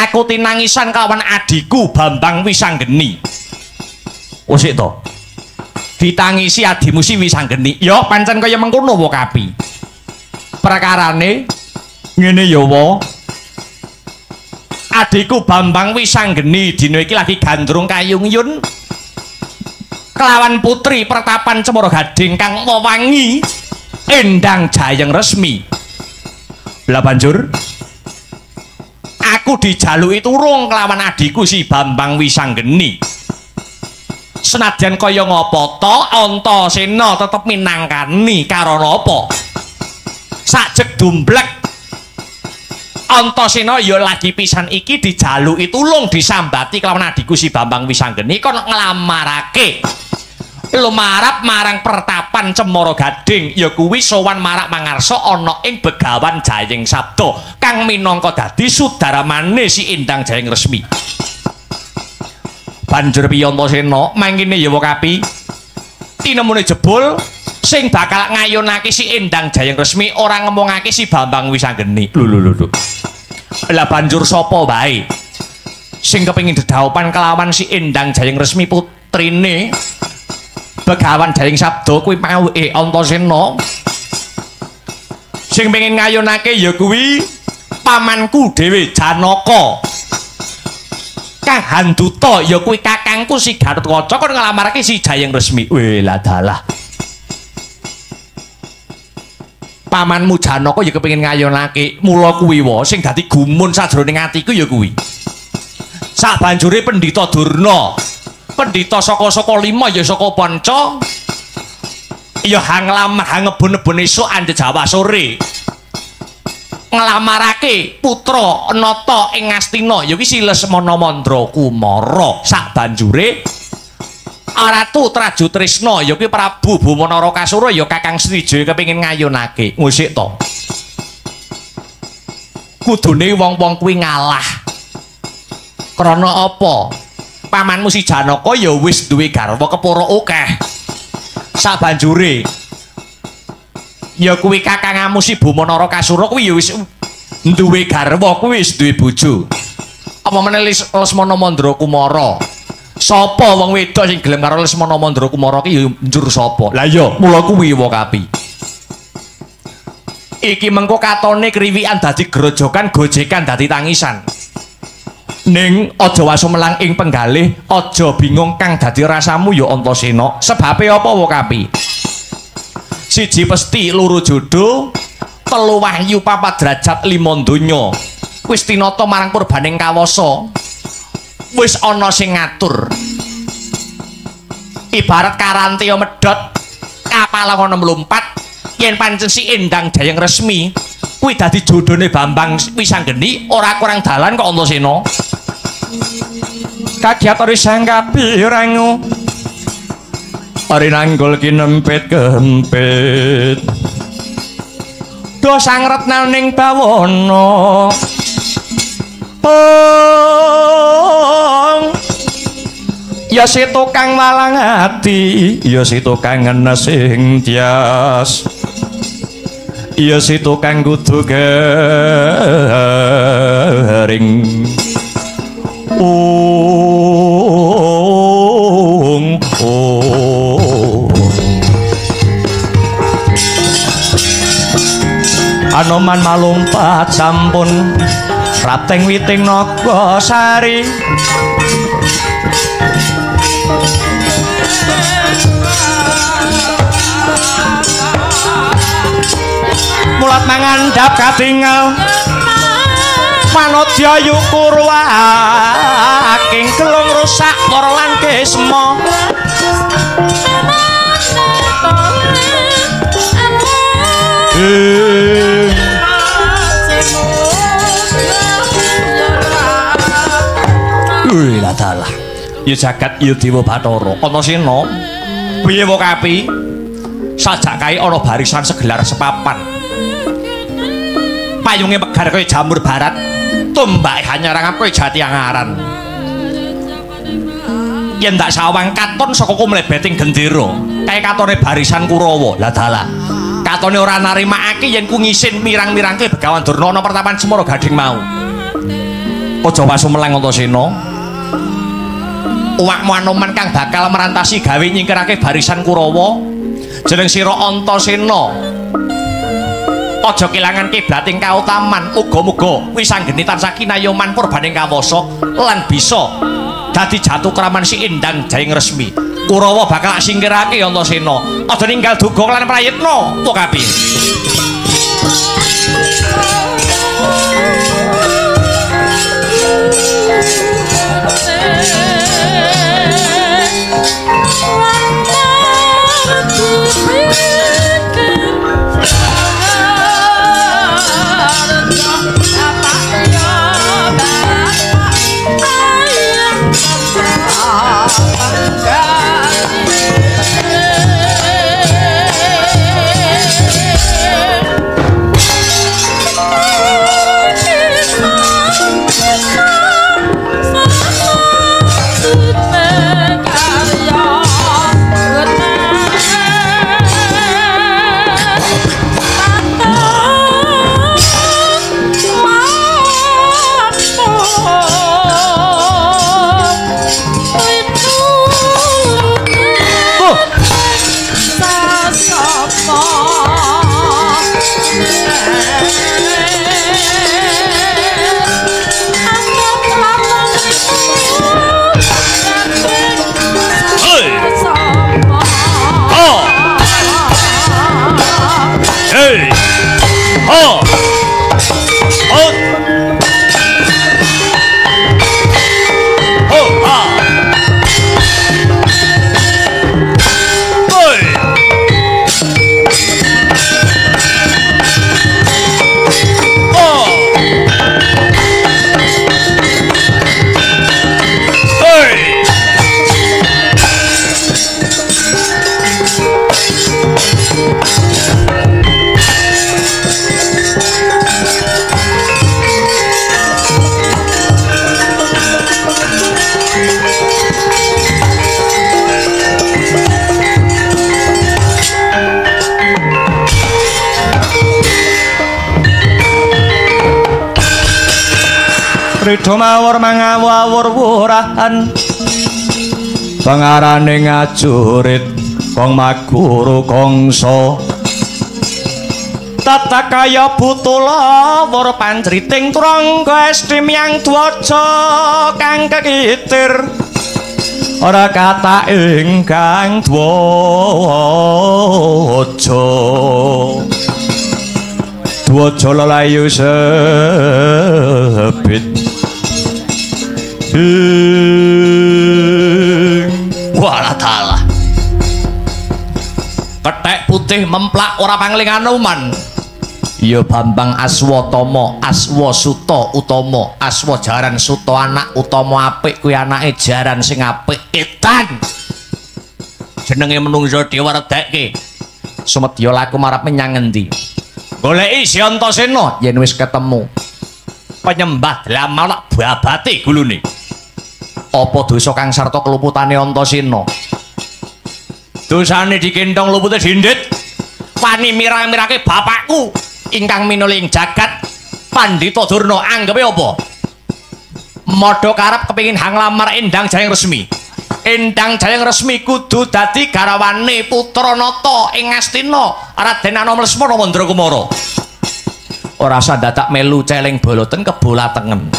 Aku tinangisan kawan adiku Bambang Wisanggeni. Wis to. Ditangisi adimu si Wisanggeni. Ya pancen kaya mengkono wa Kapi. Prakarane ngene ya wa. Adiku Bambang Wisanggeni dina iki lagi gandrung kayung-yun kelawan putri pertapan Cemara Gading kang wewangi Endang Jayeng Resmi. Lah banjur aku dijaluki turung kelawan adiku si Bambang Wisanggeni. Senadyan kaya ngapa to Antasena tetep minangkani karana apa? Sajeg dumblek Antasena ya lagi pisan iki dijaluki tulung disambati kelawan adiku si Bambang Wisanggeni kon nglamarake lumarap marang pertapan Cemara Gading ya kuwi sowan marak mangarsa ana ing Begawan Jayeng Sabda kang minangka dadi sudaramane si Endang Jayeng Resmi. Banjur piye Antasena mangkene ya wa Kapi tinemune jebul sing bakal ngayunake si Endang Jayeng Resmi ora ngomongake si Bambang Wisanggeni. Lho. Lah banjur sapa wae sing kepengin dedhaopan kelawan si Endang Jayeng Resmi putrine Begawan Jayeng Sabda kuwi mau Antasena. Sing pengen ngayunake ya kuwi pamanku dhewe Janaka. Kang Handuta ya kuwi kakangku si Gatotkaca kon nglamarake si Jayeng Resmi. Weh lah dalah. Pamanmu Janaka ya kepengin ngayunake, mula kuwi wae sing dadi gumun sajroning atiku ya kuwi. Sabanjure Pendhita Durna Pendhita saka-saka lima ya saka Panca ya nglamar ngebon-ebon esuk ande Jawa sore nglamarake putra Nata ing Astina ya kuwi si Lesmana Mandra Kumara. Sabanjure Ratu Trajutrisna ya kuwi Prabu Bumanara Kasura ya Kakang Srijaya kepengin ngayunake. Musik to. Kudune wong-wong kuwi ngalah. Krana apa? Pamanmu si Janaka ya wis duwe garwa kepara akeh. Sabanjure ya kuwi kakangmu si Bumanara Kasura kuwi ya wis duwe garwa, kuwi wis duwe bojo. Apa meneh Lesmana Mandra Kumara? Sapa wong wedok sing gelem karo Lesmana Mandra Kumara ki ya njur sapa? Lah ya mula kuwi wa Kapi. Iki mengko katone kriwikan dadi grojokan, gojekan dadi tangisan. Ning aja wasumelang ing penggalih, aja bingung kang dadi rasamu ya Antasena. Sebabe apa wa Kapi? Siji pesti, loro jodoh, telu wahyu, papat derajat, lima donya. Wis tinata marang purbaning kawasa. Wis ana sing ngatur. Ibarat karantiya medhot, kapal ana mlumpat, yen pancen si Endang Jayeng Resmi kuwi dadi jodhone Bambang Wisanggeni, ora kurang dalan kok Antasena. Kagiat ori sang kapirangu ori nanggul kinempit kempit do sang retnaning bawana ya si tukang malang ati ya si tukang ngesing tias ya si tukang kudu garing Anoman malumpat sampun Rapteng witing Nagasari mulat mangandhap katingal manodya yukurwa aking kelung rusak para lan kesma ya jagat ya Dewa Bathara. Antasena piye wae kapi sajak kae ana barisan segelar sepapan payunge megar kaya jamur barat tumbake hanyarang kaya jati angaran yen tak sawang katon saka kumlebeting gendera kae katone barisan Kurawa lah dalah katone ora narimakake yen ku ngisin mirang-mirangke Begawan Durna ana pertapan Semara Gading mau aja wasumelang Antasena uwakmu Anoman kang bakal merantasi gawe nyingkirake barisan Kurawa jeneng sira Antasena aja kelangan kiblating kautaman uga-muga wisanggeni tansah kinayoman purbaning kawasa lan bisa dadi jatuh kraman si Endang Jayeng Resmi Kurawa bakal singkirake Antasena aja ninggal duga lan prayitna Pokapi Ridho mawur mangawur wurahan pangarane ngajurit kong maguru kongso tata kaya butula wur panjriting trangga estim yang dwaja kang kekitir ora kata ingkang dwaja dwaja lelayu sebit walah dalah kethek putih memplak ora pangling Anoman ya Bambang Aswatama Aswasuta utama Aswa jaran suta anak utama apik kuwi anake jaran sing apik edan jenenge menungso diweredeke sumedya laku marep menyang endi goleki si Antasena yen wis ketemu penyembah dalam babate gulune apa dosa kang sarta keluputane Antasena dosane dikendhong lupute dindit wani mirang-mirake bapakku ingkang minuling jagat Pandhita Durna anggepe apa modho karep kepengin hanglamar Endang Jayeng Resmi Endang Jayeng Resmi kudu dadi garawane putra nata ing Astina Raden Anoman Lesmana Mandrakumara ora usah dadak melu celeng boloten kebolatengen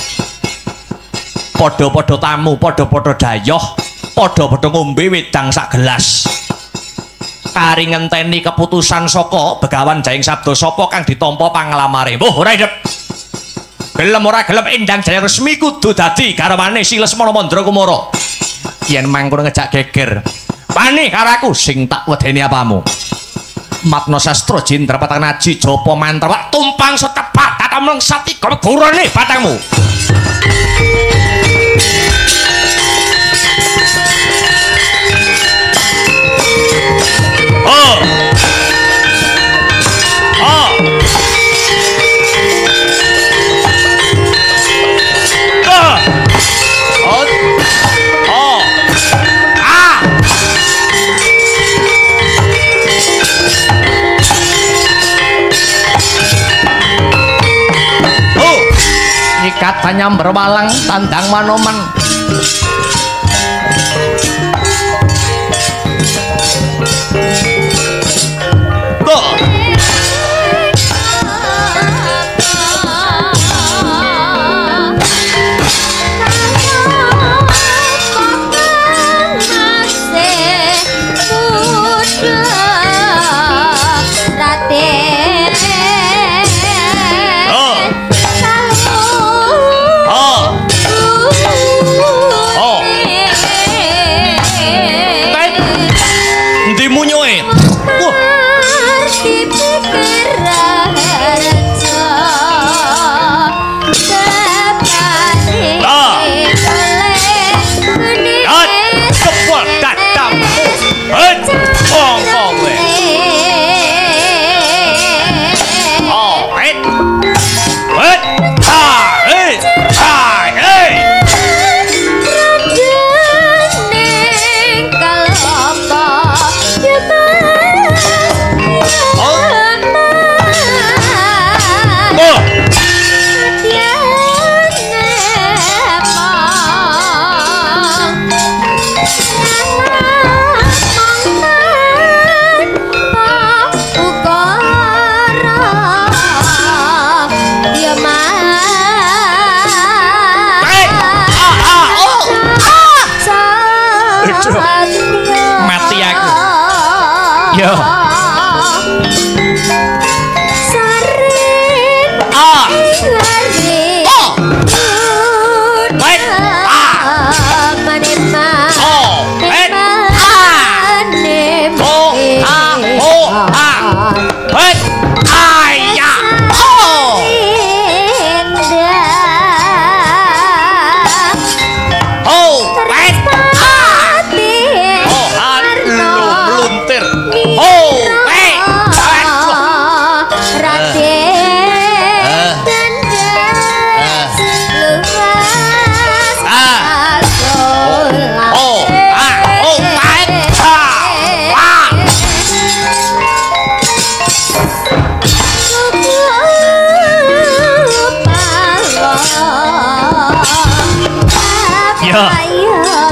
padha-padha tamu padha-padha dayoh padha-padha ngombe wedang sak gelas kari ngenteni keputusan saka Begawan Jayeng Sabda sapa kang ditampa panglamare mbuh ora idep gelem ora gelem Endang Jayeng Resmi kudu dadi garwane si Lesmana Mandrakumara yen mangkono ngejak geger wani karo aku sing tak wedeni apamu Matna Sastra Jindrapatan Aji Japa Mantra tumpang setepat tata mengsati gurane batangmu katanya berwalang tandang manoman.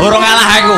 Burung ngalah aku.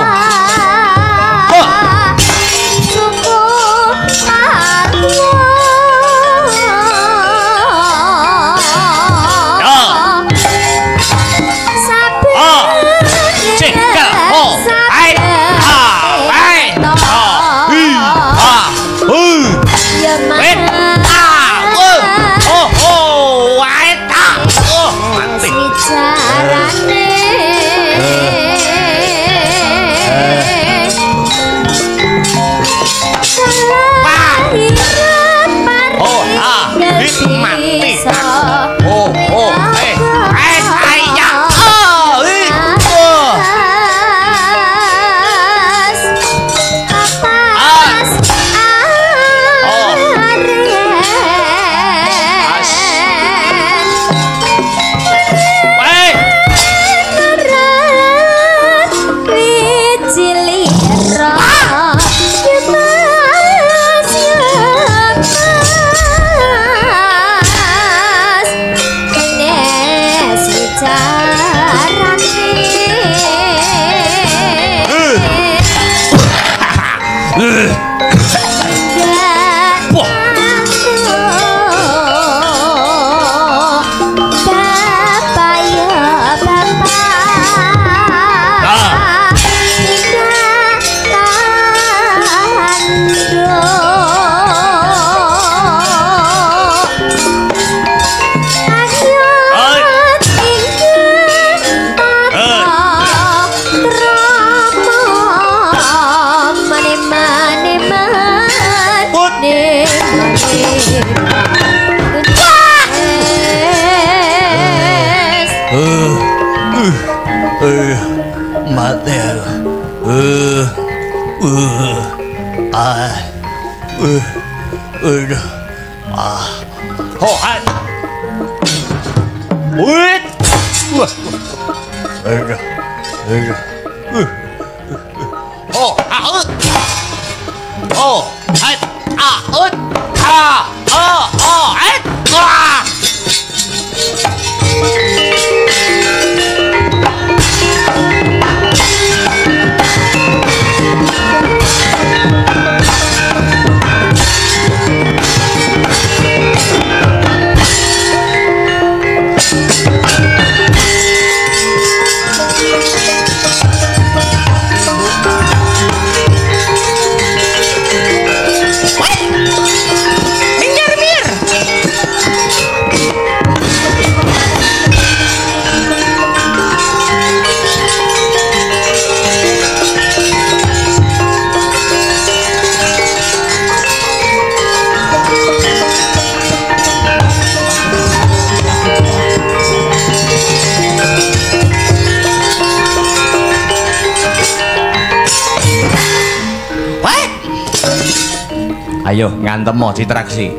Ayo ngantem mo ditraksi.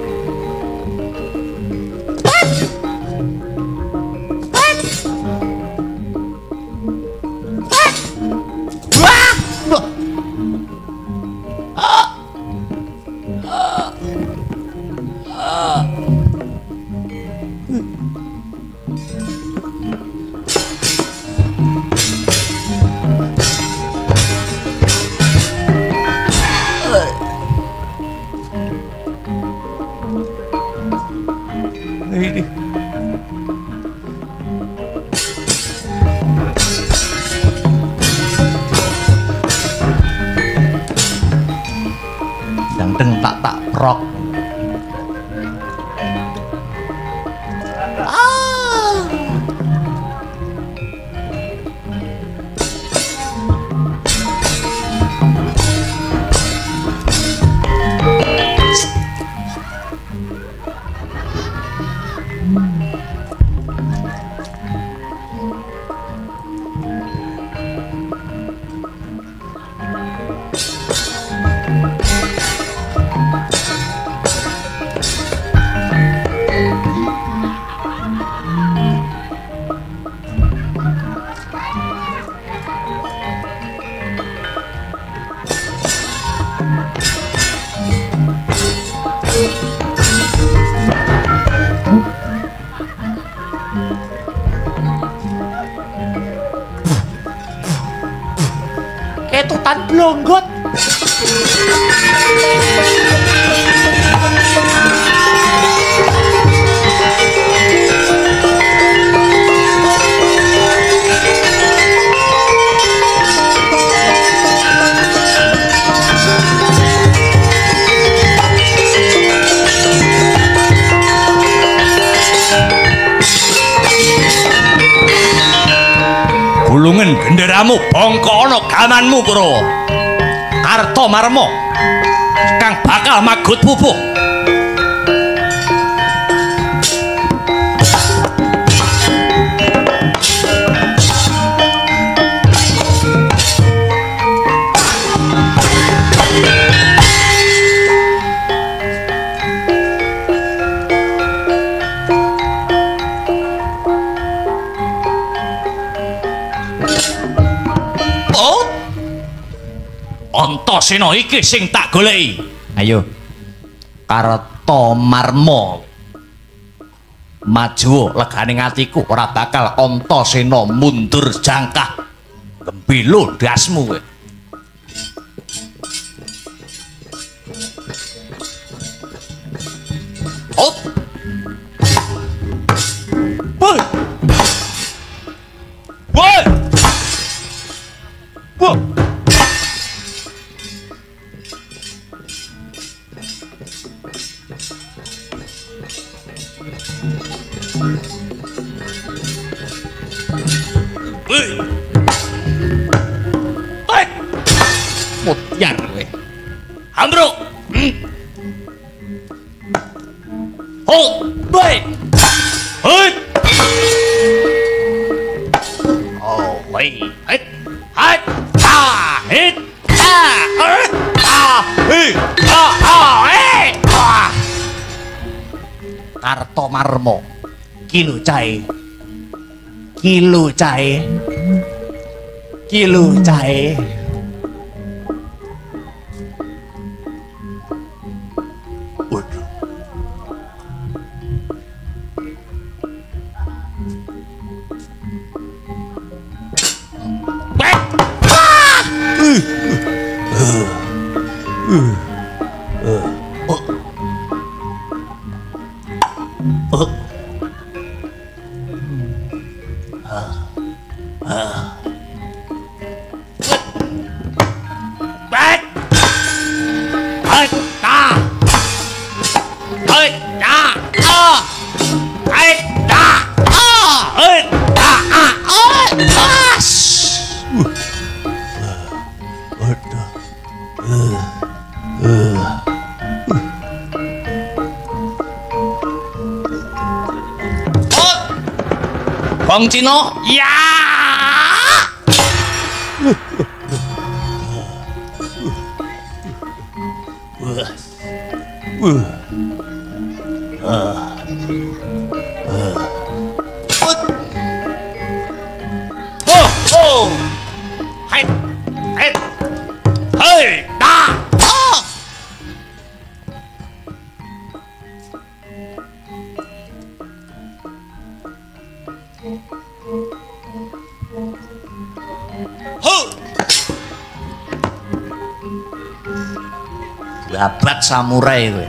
Dang tak prok. Ketutan blonggot. Gulungen genderamu bangka ana gamanmu Kurawa. Karta marma kang bakal magut pupuh. Antasena iki sing tak goleki. Ayo. Karta marma. Maju leganing atiku ora bakal Antasena mundur jangkah. Gembilo dasmu kowe. Hop. Woi. Woi. Woi. Mutiar kowe. Ambruk. Hol, baik. Hei. Oh, baik. Hei. Hei. Ah, hei. Ah, ah, hei. Ah, ah, hei. Ah. Karta marma. Kilo cahe. Kilo cahe. Kilo cahe. Bang Cino, ya. Babat samurai kowe.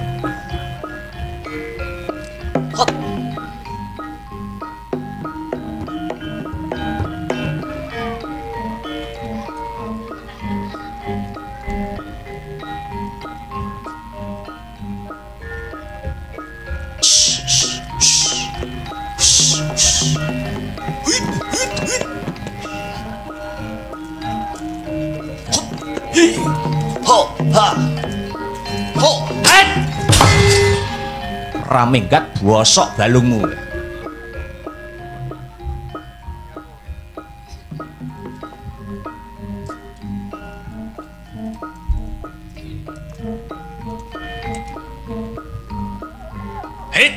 Raminggat bosok balungmu. Hei,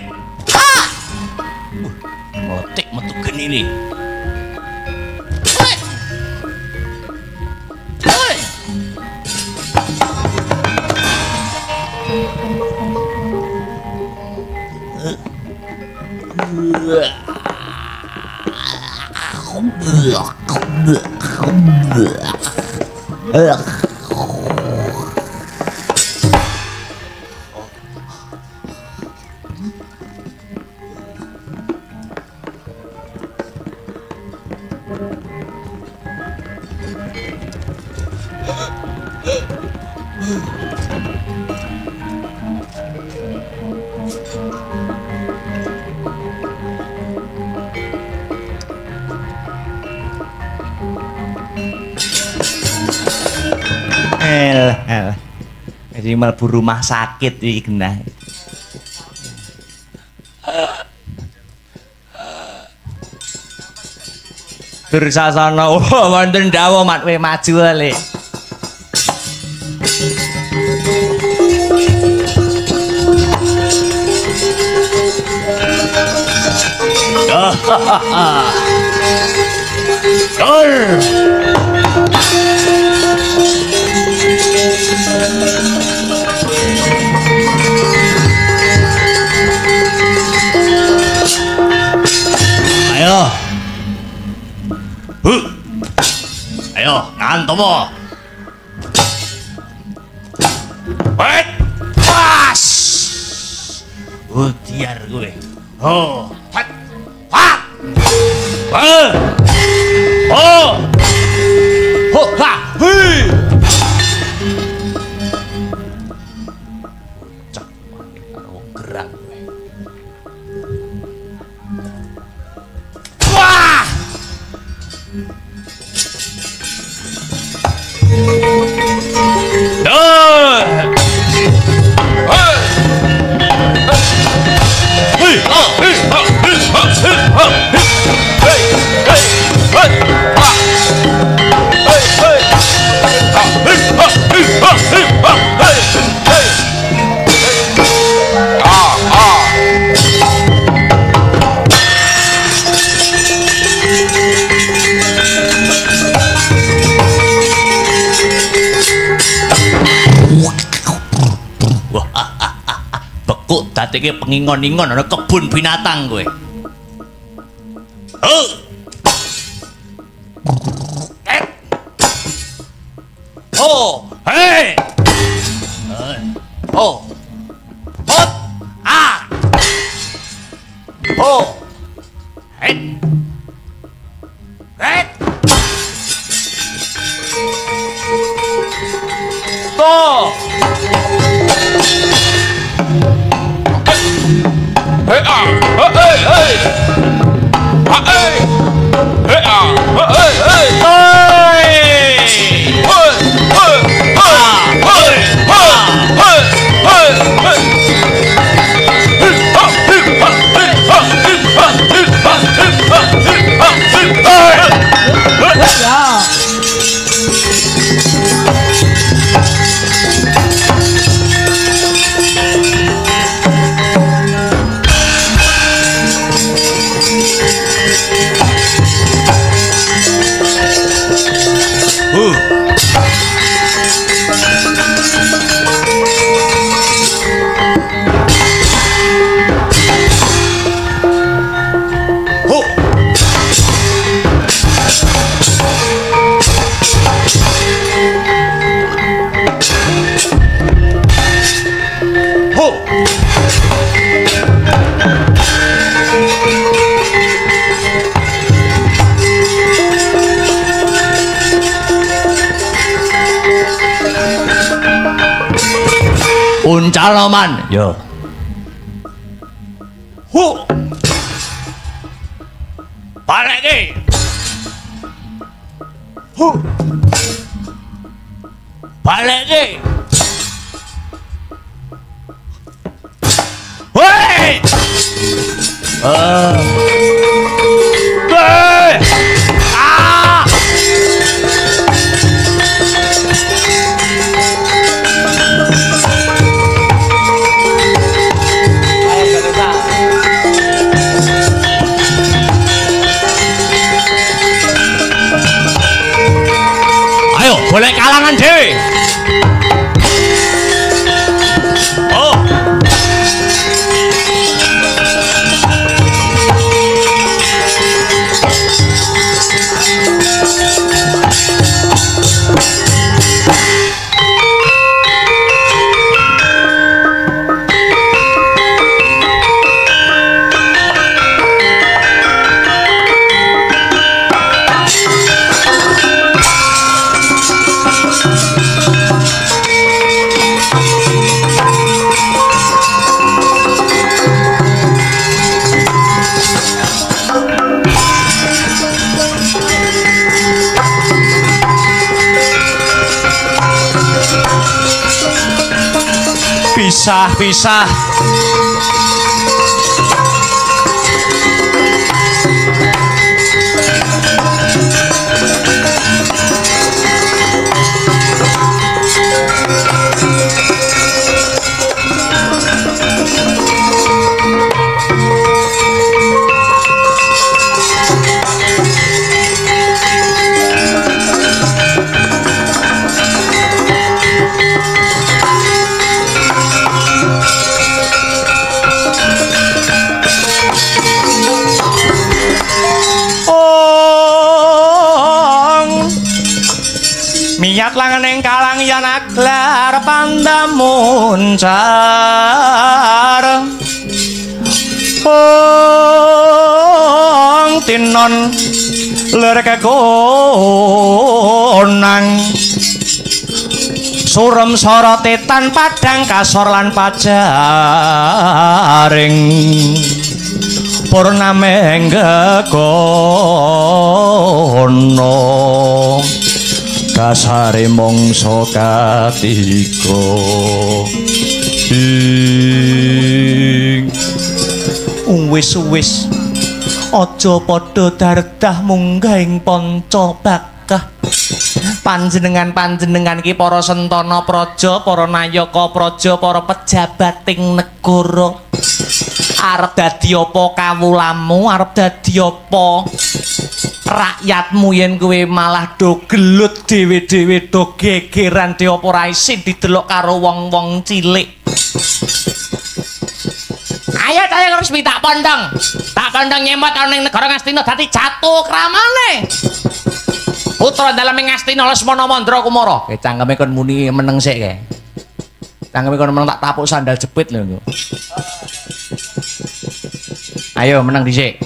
motik metu geni ini. Jadi mlebu rumah sakit iki genah. Dursasana wonten dawuh matwe maju le. Ayo. Ayo, ngantomo. Wait. Pas. Utiar gue. Oh, pat. Pat. Oh. Ho, ha. Hi. Cak, karo gerak gue. Wah. Bekuk datike pengingon-ingon ana kebun binatang kowe. Oh, hey. Oh. Hot. Ah. Oh. Hey. Hey. To. Hey, ah. Hey, hey. Ah, hey. Uncaloman. Yo. Hu. Balik iki. Hu. Balik iki. Woi. Woi. Ah. Ayo, boleh kalangan dhewe. Oh. Pisah-pisah. Miyat langening kalang yen aglar pandamuncar tinon ler kekonang surem sorotetan padang kasor lan pajaring purname gegono kasare mangsa katiga wis aja padha dardah munggah ing panca bakah panjenengan iki para sentana praja para nayaka praja para pejabat ing negara arep dadi apa kawulamu arep dadi apa rakyatmu yen kowe malah do gelut dhewe-dhewe do gegeran dhewe apa ora isin didelok karo wong-wong cilik. Ayo Jayang Resmi tak pondong nyemot ana ning negara Ngastina dadi jatuh kramane. Putra daleme Ngastina Lesmana Mandra Kumara. Cangkeme kon muni meneng sik kae. Cangkeme kon meneng tak tapuk sandal jepit lho. Ayo meneng dhisik.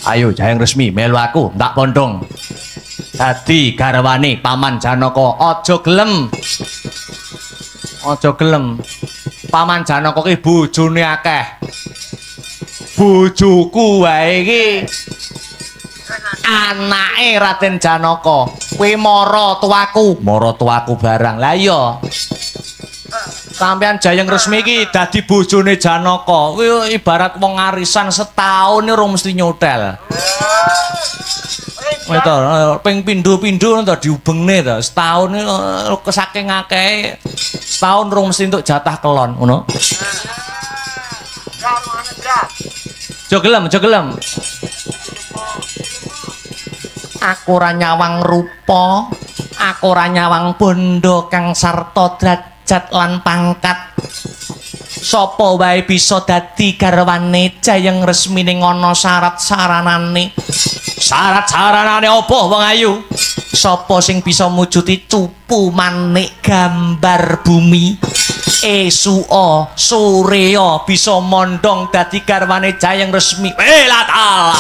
Ayo Jayang Resmi melu aku tak pondong dadi garwane Paman Janaka. Aja gelem Paman Janaka ki bojone akeh, bojoku wae iki anake Raden Janaka. Kowe mara tuaku barang. Lah iya sampean Jayang Resmi iki dadi bojone Janaka. Kuwi ibarat wong arisan setahun urung mesti nyotel. Weto ping pindho-pindho to diubengne to. Setahun saking akeh setahun urung mesti entuk jatah kelon, ngono. Aja gelem. Aku ora nyawang rupa, aku ora nyawang bondo kang sarta derajat lan pangkat. Sapa wae bisa dadi garwane Jayang Resmi ning ana syarat-saranane. Syarat-saranane apa wong ayu? Sapa sing bisa mujuti cupu manik gambar bumi? Esu'a Surya bisa mondong dadi garwane Jayang Resmi. Lah taala.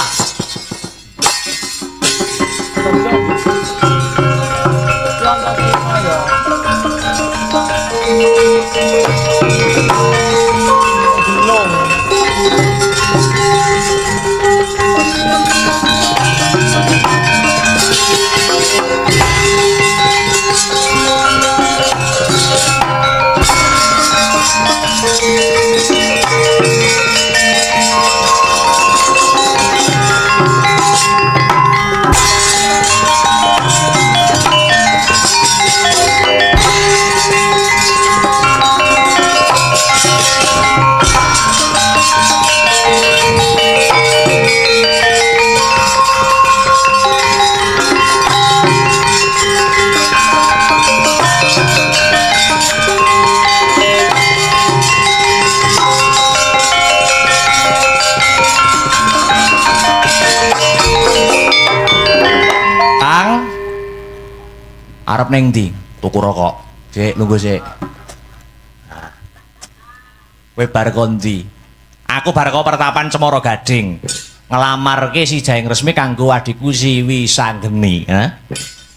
Arep neng ndi? Tuku rokok. Sik, nunggu sik. Kowe bar kondi? Aku bar kok Pertapan Cemara Gading. Ngelamarke si Jayeng Resmi kanggo adikku si Wisanggeni,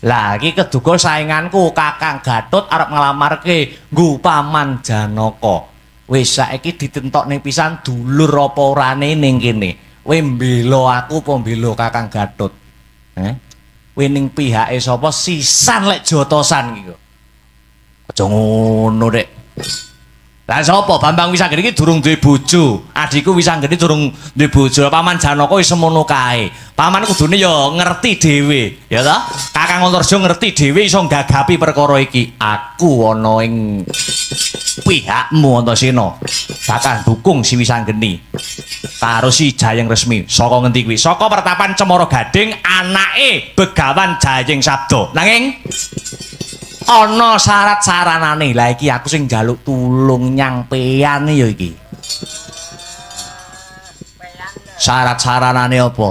Lah iki keduga sainganku Kakang Gatot arep ngelamarke nggo Paman Janaka. Wis saiki ditentokne pisan dulur apa orane ning kene. Kowe mbela aku apa mbela Kakang Gatot? Wening pihake sapa sisan lek jotosan iki kok. Aja ngono, Dek. Lah sapa Bambang Wisanggeni iki durung duwe bojo. Adikku Wisanggeni durung duwe bojo. Paman Janaka wis semono kae. Paman kudune ya ngerti dhewe, ya ta? Kakang Antarja ngerti dhewe iso gagapi perkara iki. Aku ana ing pihakmu Antasena. Bakal dukung si Wisanggeni. Karo si Jayeng Resmi. Saka ngendi kuwi? Saka Pertapan Cemara Gading, anake Begawan Jayeng Sabda. Nanging ana syarat-saranane. Lah iki aku sing njaluk tulung nyampean ya iki. Syarat-saranane apa?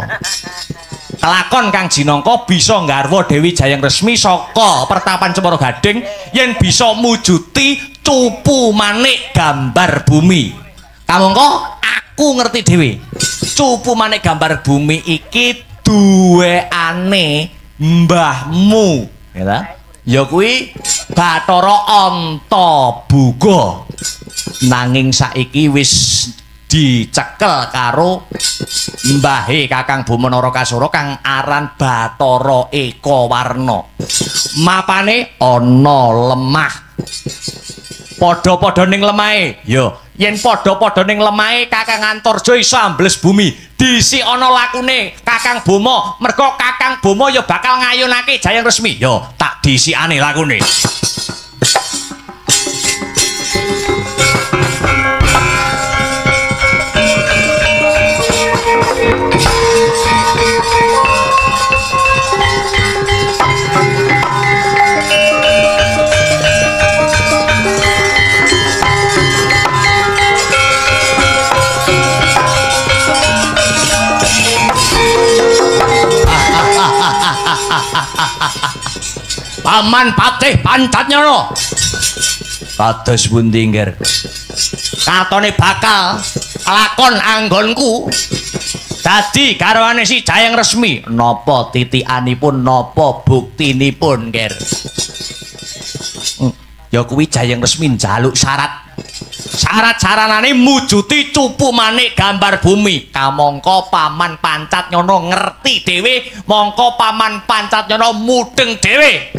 Kelakon Kang Jinangka bisa nggarwa Dewi Jayeng Resmi saka Pertapan Cemara Gading yen bisa mujuti cupu manik gambar bumi. Kamangka aku ngerti dhewe. Cupu manik gambar bumi iki duweane mbahmu, ya ta? Ya kuwi Bathara Antabuga. Nanging saiki wis dicekel karo mbahe Kakang Buma Narakasura kang aran Bathara Ekawarna. Mapane ana lemah. Padha-padha ning lemahe. Ya, yen padha-padha ning lemahe Kakang Antarja iso ambles bumi. Disi ana lakune Kakang Buma, merga Kakang Buma ya bakal ngayunake Jayeng Resmi. Ya, tak disikane lakune. Paman Patih Pancatnyana. Kados pundi, Ngger? Katone bakal lakon anggonku dadi garwane si Jayeng Resmi. Napa titikanipun, napa buktinipun, Ngger? Ya kuwi Jayeng Resmi njaluk syarat. Syarat-saranane mujuti cupu manik gambar bumi. Kamangka Paman Pancatnyana ngerti dhewe, mongko Paman Pancatnyana mudeng dhewe.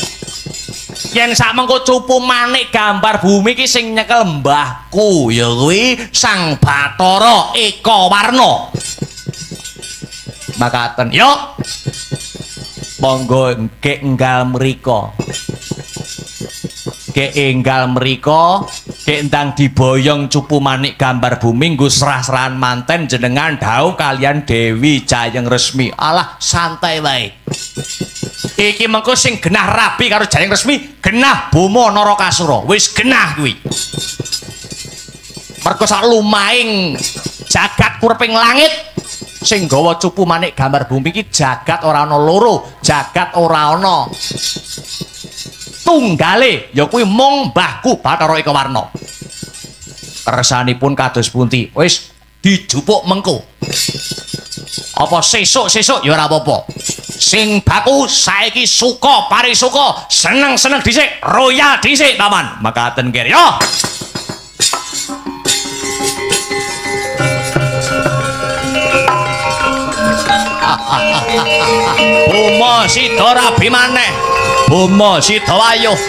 Yen samengko cupu manik gambar bumi ki sing nyekel mbahku ya kuwi Sang Bathara Ekawarna. Makaten, yo. Monggo enggal mriko. Enggal mriko ndang diboyong cupu manik gambar bumi nggo serah-serahan manten jenengan dhaup kalian Dewi Jayeng Resmi. Alah santai wae. Iki mengko sing genah rabi karo Jayeng Resmi genah Buma Narakasura. Wis genah kuwi. Mergo sak lumahing jagat kurping langit sing gawa cupu manik gambar bumi iki jagat ora ana loro, jagat ora ana tunggale, ya kuwi mung mbahku Bathara Ekawarna. Kersanipun kados pundi? Wis dijupuk mengko. Apa sesuk-sesuk ya ora apa-apa. sing baku saiki suka parisuka seneng-seneng dhisik royal dhisik paman makaten kene yo Buma Sida rabi maneh Buma Sida wayuh